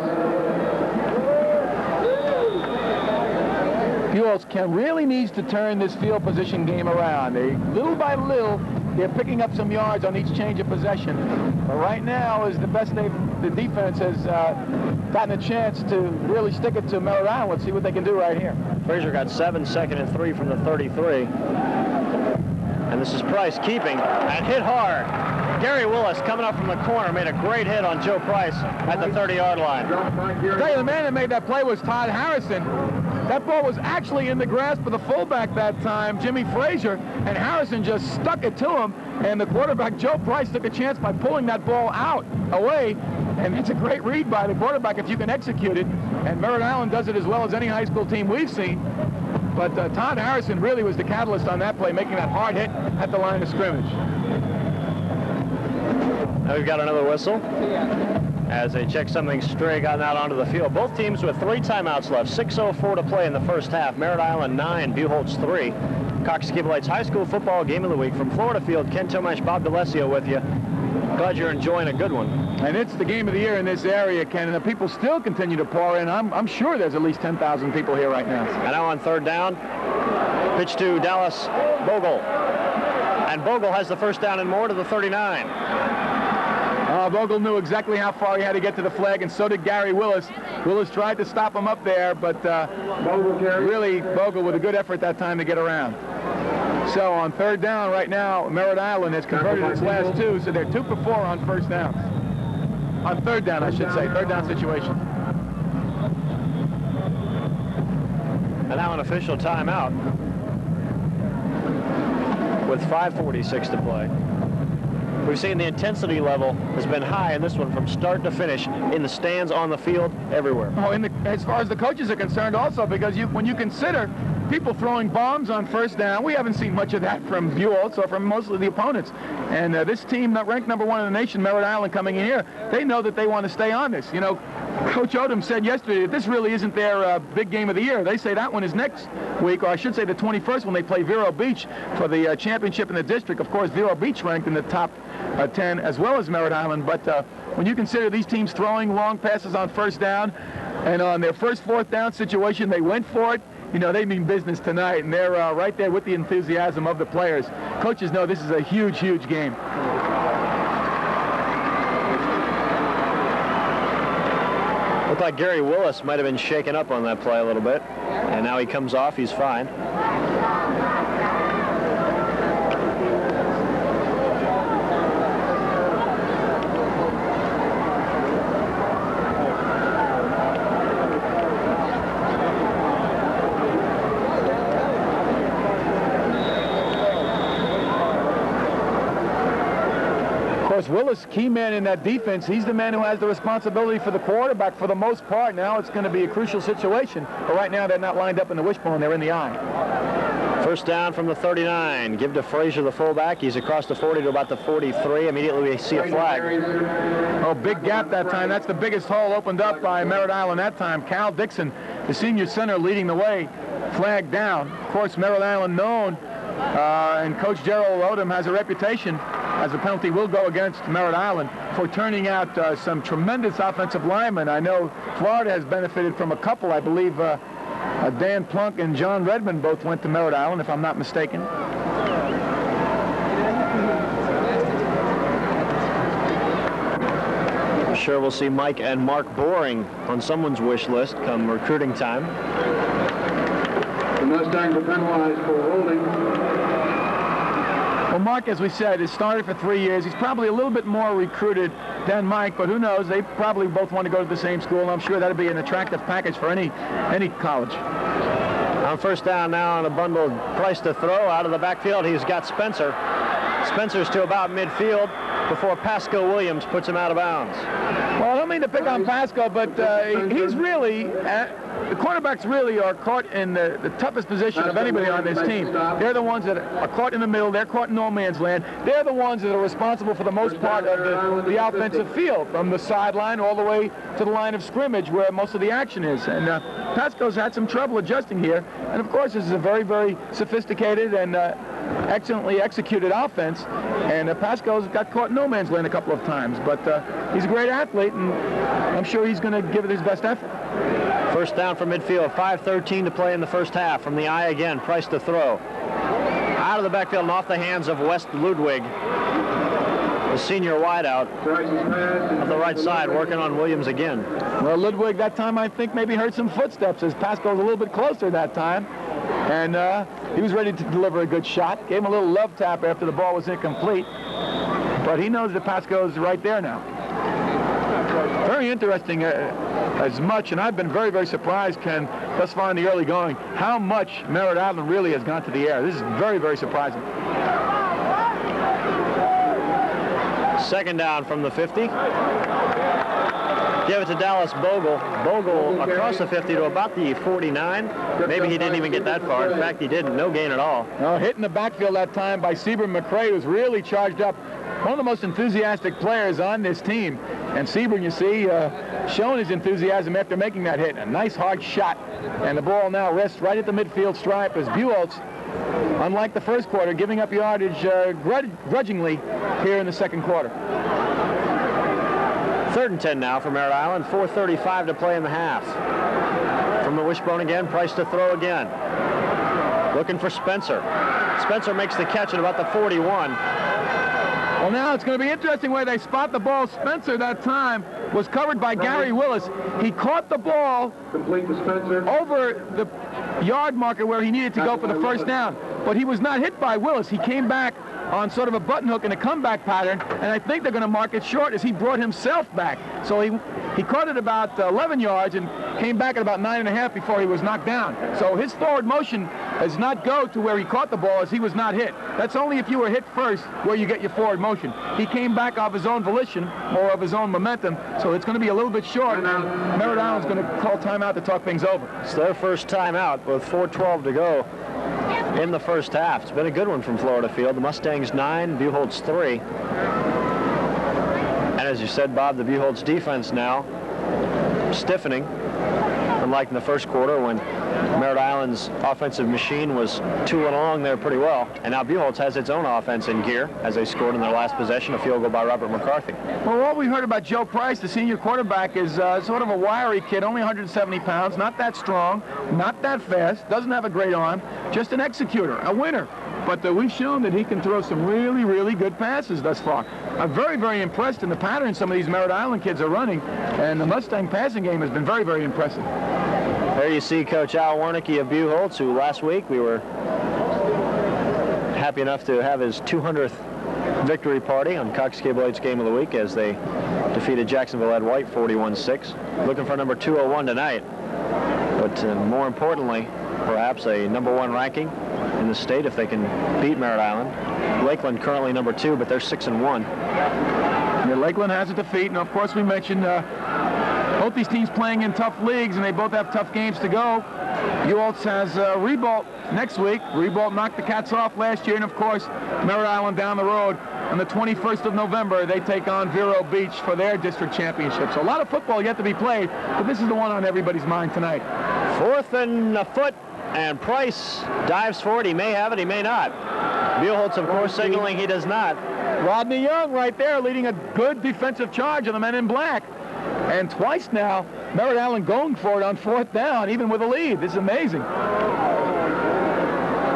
Buchholz really needs to turn this field position game around. Little by little, they're picking up some yards on each change of possession. But right now is the best the defense has gotten a chance to really stick it to Merritt Island. Let's see what they can do right here. Frazier got 7, 2nd and 3 from the 33. And this is Price keeping and hit hard. Gary Willis coming up from the corner made a great hit on Joe Price at the 30-yard line. Tell you, the man that made that play was Todd Harrison. That ball was actually in the grasp of the fullback that time, Jimmy Frazier, and Harrison just stuck it to him, and the quarterback, Joe Price, took a chance by pulling that ball out, away, and it's a great read by the quarterback if you can execute it, and Merritt Island does it as well as any high school team we've seen, but Todd Harrison really was the catalyst on that play, making that hard hit at the line of scrimmage. Now we've got another whistle as they check something stray gotten out onto the field. Both teams with 3 timeouts left. 6:04 to play in the first half. Merritt Island 9, Buchholz 3. Cox Cable Lights High School Football Game of the Week. From Florida Field, Ken Tomash, Bob DeLessio with you. Glad you're enjoying a good one. And it's the game of the year in this area, Ken, and the people still continue to pour in. I'm sure there's at least 10,000 people here right now. And now on third down, pitch to Dallas Bogle. And Bogle has the first down and more to the 39. Bogle knew exactly how far he had to get to the flag, and so did Gary Willis. Willis tried to stop him up there, but really Bogle with a good effort that time to get around. So on third down right now, Merritt Island has converted its last 2, so they're 2 for 4 on first downs. On third down, I should say, third down situation. And now an official timeout with 5:46 to play. We've seen the intensity level has been high in this one from start to finish, in the stands, on the field, everywhere. Oh, as far as the coaches are concerned also, because when you consider people throwing bombs on first down, we haven't seen much of that from Buchholz or from most of the opponents. And this team, ranked number 1 in the nation, Merritt Island, coming in here, they know that they want to stay on this. You know, Coach Odom said yesterday that this really isn't their big game of the year. They say that one is next week, or I should say the 21st, when they play Vero Beach for the championship in the district. Of course, Vero Beach ranked in the top 10 as well as Merritt Island. But when you consider these teams throwing long passes on first down, and on their first fourth down situation, they went for it. You know, they mean business tonight, and they're right there with the enthusiasm of the players. Coaches know this is a huge, huge game. Looked like Gary Willis might have been shaken up on that play a little bit, and now he comes off. He's fine. Willis, key man in that defense, he's the man who has the responsibility for the quarterback for the most part. Now it's going to be a crucial situation, but right now they're not lined up in the wishbone, they're in the eye. First down from the 39. Give to Frazier, the fullback. He's across the 40 to about the 43. Immediately we see a flag. Oh, big gap that time. That's the biggest hole opened up by Merritt Island that time. Cal Dixon, the senior center, leading the way. Flag down. Of course, Merritt Island known, and Coach Gerald Odom has a reputation, as a penalty will go against Merritt Island, for turning out some tremendous offensive linemen. I know Florida has benefited from a couple. I believe Dan Plunk and John Redmond both went to Merritt Island, if I'm not mistaken. I'm sure we'll see Mike and Mark Boring on someone's wish list come recruiting time. The Mustangs are penalized for holding. Well, Mark, as we said, has started for 3 years. He's probably a little bit more recruited than Mike, but who knows? They probably both want to go to the same school, and I'm sure that'd be an attractive package for any college. On first down now on a bundled Price to throw out of the backfield. He's got Spencer. Spencer's to about midfield before Pasco Williams puts him out of bounds. Well, I don't mean to pick on Pasco, but he's really, the quarterbacks really are caught in the toughest position of anybody on this team. They're the ones that are caught in the middle. They're caught in no man's land. They're the ones that are responsible for the most part of the offensive field, from the sideline all the way to the line of scrimmage where most of the action is. And Pasco's had some trouble adjusting here. And, of course, this is a very, very sophisticated and excellently executed offense. And Pasco's got caught in no man's land a couple of times. But he's a great athlete, and I'm sure he's going to give it his best effort. First down from midfield, 5:13 to play in the first half. From the eye again, Price to throw. Out of the backfield and off the hands of West Ludwig, the senior wideout on the right side, working on Williams again. Well, Ludwig that time I think maybe heard some footsteps as Pasco was a little bit closer that time. And he was ready to deliver a good shot. Gave him a little love tap after the ball was incomplete. But he knows that Pasco's right there now. Very interesting as much, and I've been very, very surprised, Ken, thus far in the early going, how much Merritt Island really has gone to the air. This is very, very surprising. Second down from the 50. Give it to Dallas Bogle. Bogle across the 50 to about the 49. Maybe he didn't even get that far. In fact, he didn't. No gain at all. No, hit in the backfield that time by Seaborn McCray, who's really charged up. One of the most enthusiastic players on this team. And Seaborn, you see, showing his enthusiasm after making that hit. A nice hard shot. And the ball now rests right at the midfield stripe as Buchholz, unlike the first quarter, giving up yardage grudgingly here in the second quarter. 3rd and 10 now for Merritt Island. 4:35 to play in the half. From the wishbone again, Price to throw again. Looking for Spencer. Spencer makes the catch at about the 41. Well, now it's going to be interesting where they spot the ball. Spencer that time was covered by Gary Willis. He caught the ball over the yard marker where he needed to go for the first down. But he was not hit by Willis. He came back on sort of a button hook in a comeback pattern, and I think they're going to mark it short as he brought himself back. So he caught it about 11 yards and came back at about 9.5 before he was knocked down. So his forward motion does not go to where he caught the ball as he was not hit. That's only if you were hit first where you get your forward motion. He came back of his own volition or of his own momentum, so it's going to be a little bit short. Merritt Island's going to call timeout to talk things over. It's their first timeout with 4:12 to go in the first half. It's been a good one from Florida Field. The Mustangs 9, Buchholz 3. And as you said, Bob, the Buchholz defense now stiffening, unlike in the first quarter when Merritt Island's offensive machine was tooling along there pretty well. And now Buchholz has its own offense in gear as they scored in their last possession, a field goal by Robert McCarthy. Well, what we heard about Joe Price, the senior quarterback, is sort of a wiry kid, only 170 pounds, not that strong, not that fast, doesn't have a great arm, just an executor, a winner. But we've shown that he can throw some really, really good passes thus far. I'm very, very impressed in the pattern some of these Merritt Island kids are running, and the Mustang passing game has been very, very impressive. There you see Coach Al Warnicki of Buchholz, who last week we were happy enough to have his 200th victory party on Cox Cable 8's Game of the Week as they defeated Jacksonville Ed White 41-6. Looking for number 201 tonight. But more importantly, perhaps a number 1 ranking in the state if they can beat Merritt Island. Lakeland currently number 2, but they're 6-1. Yeah, Lakeland has a defeat, and of course we mentioned both these teams playing in tough leagues, and they both have tough games to go. Buchholz has Ribault next week. Ribault knocked the Cats off last year, and of course Merritt Island down the road. On the 21st of November, they take on Vero Beach for their district championship. So a lot of football yet to be played, but this is the one on everybody's mind tonight. 4th and a foot, and Price dives for it. He may have it, he may not. Buchholz, of course, signaling he does not. Rodney Young right there leading a good defensive charge on the men in black. And twice now, Merritt Island going for it on 4th down, even with a lead. This is amazing.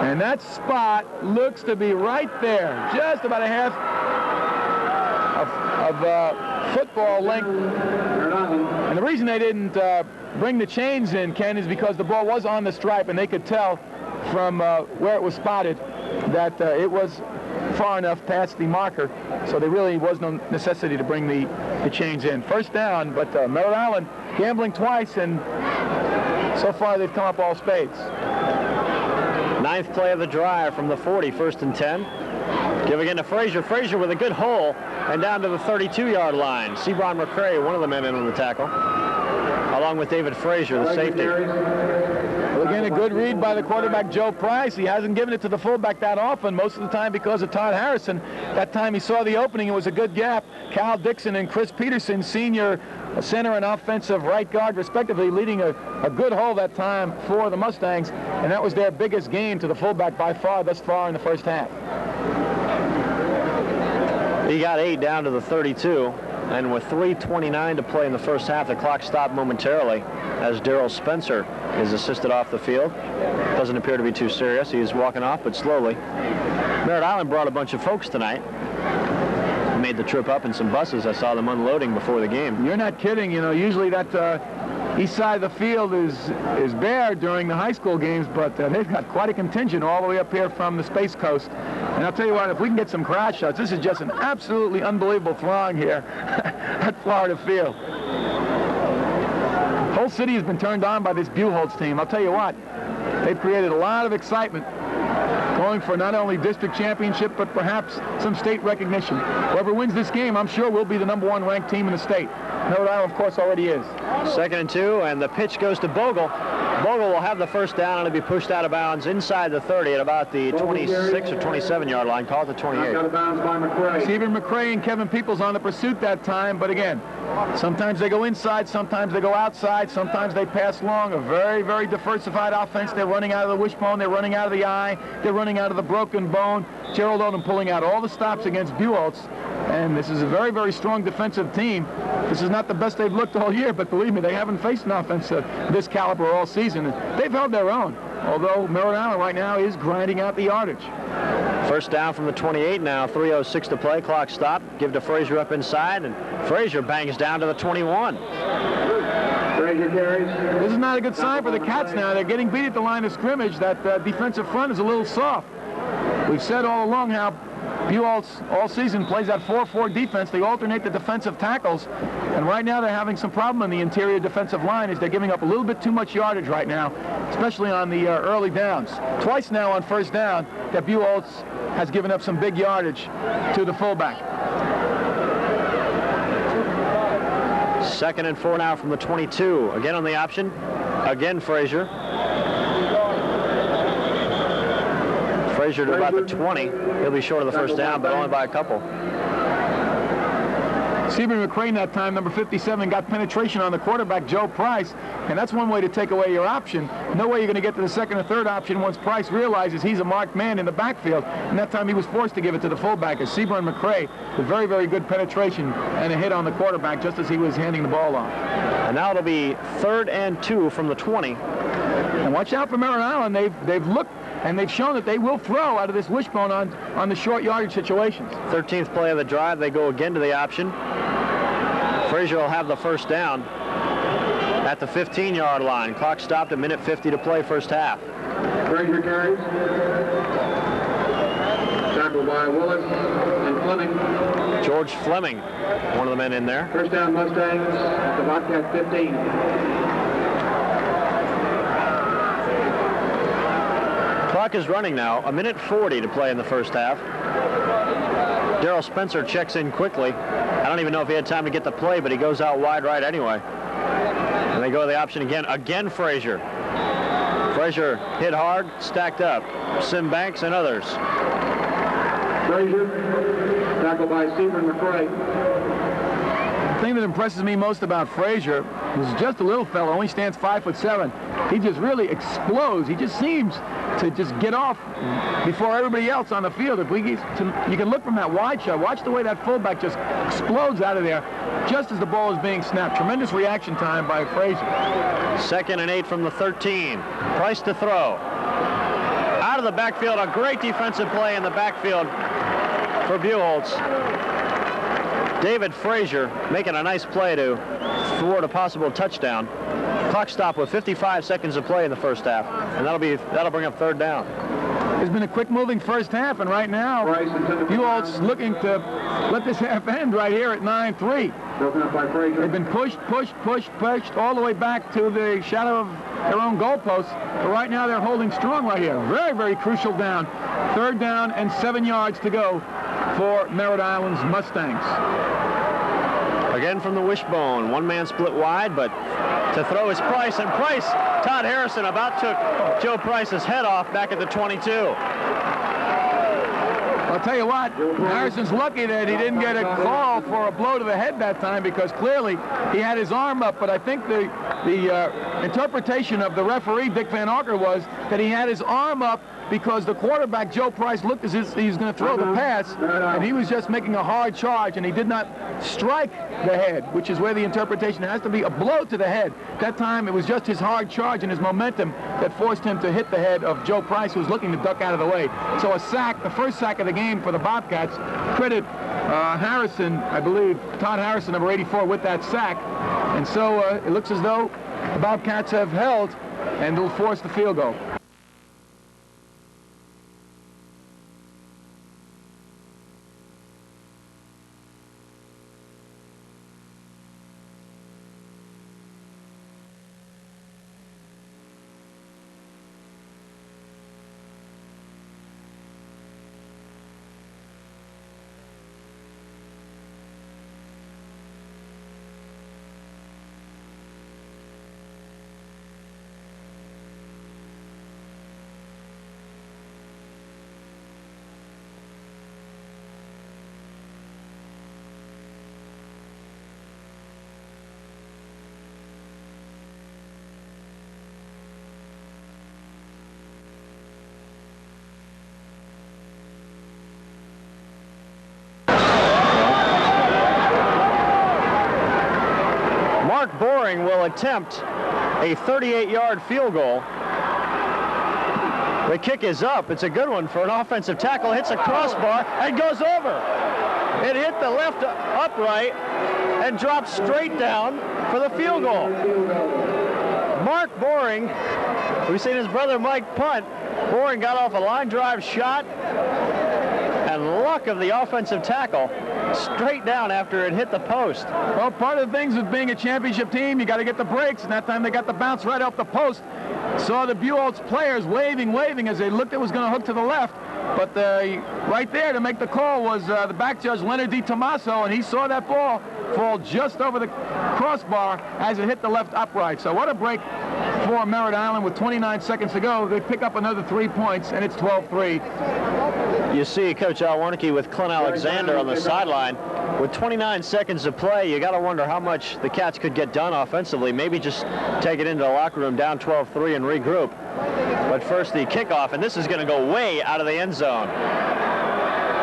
And that spot looks to be right there, just about a half of football length. And the reason they didn't bring the chains in, Ken, is because the ball was on the stripe, and they could tell from where it was spotted that it was far enough past the marker, so there really was no necessity to bring the chains in. First down, but Merritt Island gambling twice, and So far, they've come up all spades. Ninth play of the drive from the 40, 1st and 10. Give again to Frazier. Frazier with a good hole and down to the 32-yard line. Sebron McCray, one of the men in on the tackle, along with David Frazier, the safety. Well, again, a good read by the quarterback, Joe Price. He hasn't given it to the fullback that often, most of the time because of Todd Harrison. That time he saw the opening, it was a good gap. Cal Dixon and Chris Peterson, senior center and offensive right guard, respectively, leading a good hole that time for the Mustangs, and that was their biggest gain to the fullback by far thus far in the first half. He got 8 down to the 32, and with 3:29 to play in the first half, the clock stopped momentarily as Darrell Spencer is assisted off the field. Doesn't appear to be too serious. He's walking off, but slowly. Merritt Island brought a bunch of folks tonight. Made the trip up in some buses. I saw them unloading before the game. You're not kidding. You know, usually that east side of the field is bare during the high school games, but they've got quite a contingent all the way up here from the Space Coast. And I'll tell you what, if we can get some crowd shots, this is just an absolutely unbelievable throng here at Florida Field. The whole city has been turned on by this Buchholz team. I'll tell you what, they've created a lot of excitement going for not only district championship, but perhaps some state recognition. Whoever wins this game, I'm sure will be the #1 ranked team in the state. Merritt Island, of course, already is. 2nd and 2, and the pitch goes to Bogle. Bogle will have the first down, and it'll be pushed out of bounds inside the 30 at about the 26 or 27-yard line. Call it the 28. Out of bounds by McCray. Stephen McCray and Kevin Peoples on the pursuit that time, but again, sometimes they go inside, sometimes they go outside, sometimes they pass long. A very, very diversified offense. They're running out of the wishbone, they're running out of the eye, they're running out of the broken bone. Gerald Odom pulling out all the stops against Buchholz, and this is a very, very strong defensive team. This is not the best they've looked all year, but believe me, they haven't faced an offense of this caliber all season. And they've held their own, although Merritt Island right now is grinding out the yardage. First down from the 28 now, 3:06 to play, clock stopped. Give to Frazier up inside, and Frazier bangs down to the 21. Frazier carries. This is not a good sign for the Cats now. They're getting beat at the line of scrimmage. That defensive front is a little soft. We've said all along how Buchholz all season plays that 4-4 defense. They alternate the defensive tackles, and right now they're having some problem in the interior defensive line as they're giving up a little bit too much yardage right now, especially on the early downs. Twice now on first down that Buchholz has given up some big yardage to the fullback. 2nd and 4 now from the 22. Again on the option. Again Frazier. Frazier to about the 20. He'll be short of the first down, but only by a couple. Stephen McCray that time, number 57, got penetration on the quarterback, Joe Price, and that's one way to take away your option. No way you're going to get to the second or third option once Price realizes he's a marked man in the backfield, and that time he was forced to give it to the fullback as Sebron McCray with very, very good penetration and a hit on the quarterback just as he was handing the ball off. And now it'll be 3rd and 2 from the 20. And watch out for Merritt Island. They've looked and they've shown that they will throw out of this wishbone on the short yardage situations. 13th play of the drive. They go again to the option. Frazier will have the first down at the 15-yard line. Clock stopped at minute 50 to play first half. Frazier carries. Tackled by Willis and Fleming. George Fleming, one of the men in there. First down Mustangs at the Bobcat 15. Clock is running now, a minute 40 to play in the first half. Darrell Spencer checks in quickly. I don't even know if he had time to get the play, but he goes out wide right anyway. And they go to the option again. Again Frazier. Frazier hit hard, stacked up. Sim Banks and others. Frazier, tackled by Stephen McCray. The thing that impresses me most about Frazier is just a little fellow, only stands 5'7". He just really explodes. He just seems to just get off before everybody else on the field. If you can look from that wide shot, watch the way that fullback just explodes out of there just as the ball is being snapped. Tremendous reaction time by Frazier. 2nd and 8 from the 13. Price to throw. Out of the backfield, a great defensive play in the backfield for Buchholz. David Frazier making a nice play to thwart a possible touchdown. Clock stop with 55 seconds to play in the first half, and that'll bring up 3rd down. It's been a quick-moving first half, and right now, Buchholz looking to let this half end right here at 9-3. They've been pushed all the way back to the shadow of their own goalposts. But right now, they're holding strong right here. Very, very crucial down. 3rd down and 7 yards to go for Merritt Island's Mustangs. Again from the wishbone. One man split wide, but to throw is Price. And Price, Todd Harrison about took Joe Price's head off back at the 22. I'll tell you what, Harrison's lucky that he didn't get a call for a blow to the head that time, because clearly he had his arm up. But I think the interpretation of the referee, Dick Van Arker, was that he had his arm up because the quarterback, Joe Price, looked as if he was going to throw the pass, and he was just making a hard charge, and he did not strike the head, which is where the interpretation has to be a blow to the head. That time, it was just his hard charge and his momentum that forced him to hit the head of Joe Price, who was looking to duck out of the way. So a sack, the first sack of the game for the Bobcats. Credit Harrison, I believe, Todd Harrison, number 84, with that sack. And so it looks as though the Bobcats have held and will force the field goal. Mark Boring will attempt a 38-yard field goal. The kick is up. It's a good one for an offensive tackle. Hits a crossbar and goes over. It hit the left upright and dropped straight down for the field goal. Mark Boring, we've seen his brother Mike punt. Boring got off a line drive shot, and luck of the offensive tackle, straight down after it hit the post. Well, part of the things with being a championship team, you got to get the breaks, and that time they got the bounce right off the post. Saw the Buchholz players waving as they looked it was going to hook to the left. But right there to make the call was the back judge, Leonard Di Tommaso, and he saw that ball fall just over the crossbar as it hit the left upright. So what a break for Merritt Island with 29 seconds to go. They pick up another 3 points, and it's 12-3. You see Coach Al Warnke with Clint Alexander on the sideline. With 29 seconds to play, you got to wonder how much the Cats could get done offensively. Maybe just take it into the locker room down 12-3 and regroup. But first the kickoff, and this is going to go way out of the end zone.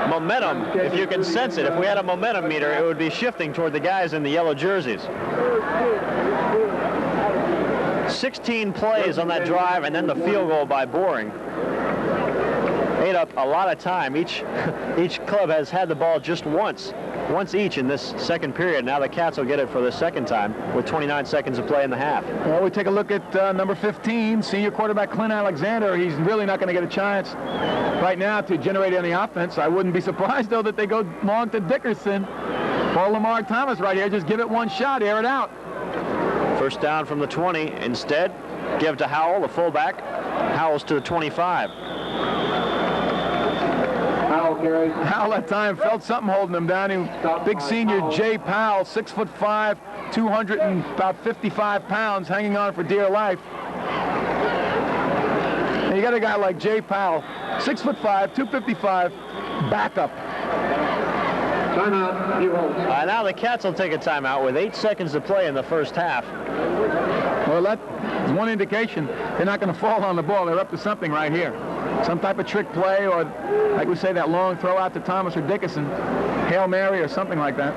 Momentum, if you can sense it. If we had a momentum meter, it would be shifting toward the guys in the yellow jerseys. 16 plays on that drive, and then the field goal by Boring. Ate up a lot of time. Each club has had the ball just once each in this second period. Now the Cats will get it for the second time with 29 seconds to play in the half. Well, we take a look at number 15, senior quarterback Clint Alexander. He's really not going to get a chance right now to generate any offense. I wouldn't be surprised, though, that they go long to Dickerson. Paul Lamar Thomas right here, just give it one shot, air it out. First down from the 20. Instead, give to Howell, the fullback. Howell's to the 25. Howell that time felt something holding him down. Big senior Jay Powell, 6'5", 255 pounds, hanging on for dear life. And you got a guy like Jay Powell, 6'5", 255, backup. Timeout. Now the Cats will take a timeout with 8 seconds to play in the first half. Well, that is one indication they're not going to fall on the ball. They're up to something right here. Some type of trick play, or like we say, that long throw out to Thomas or Dickerson, Hail Mary or something like that.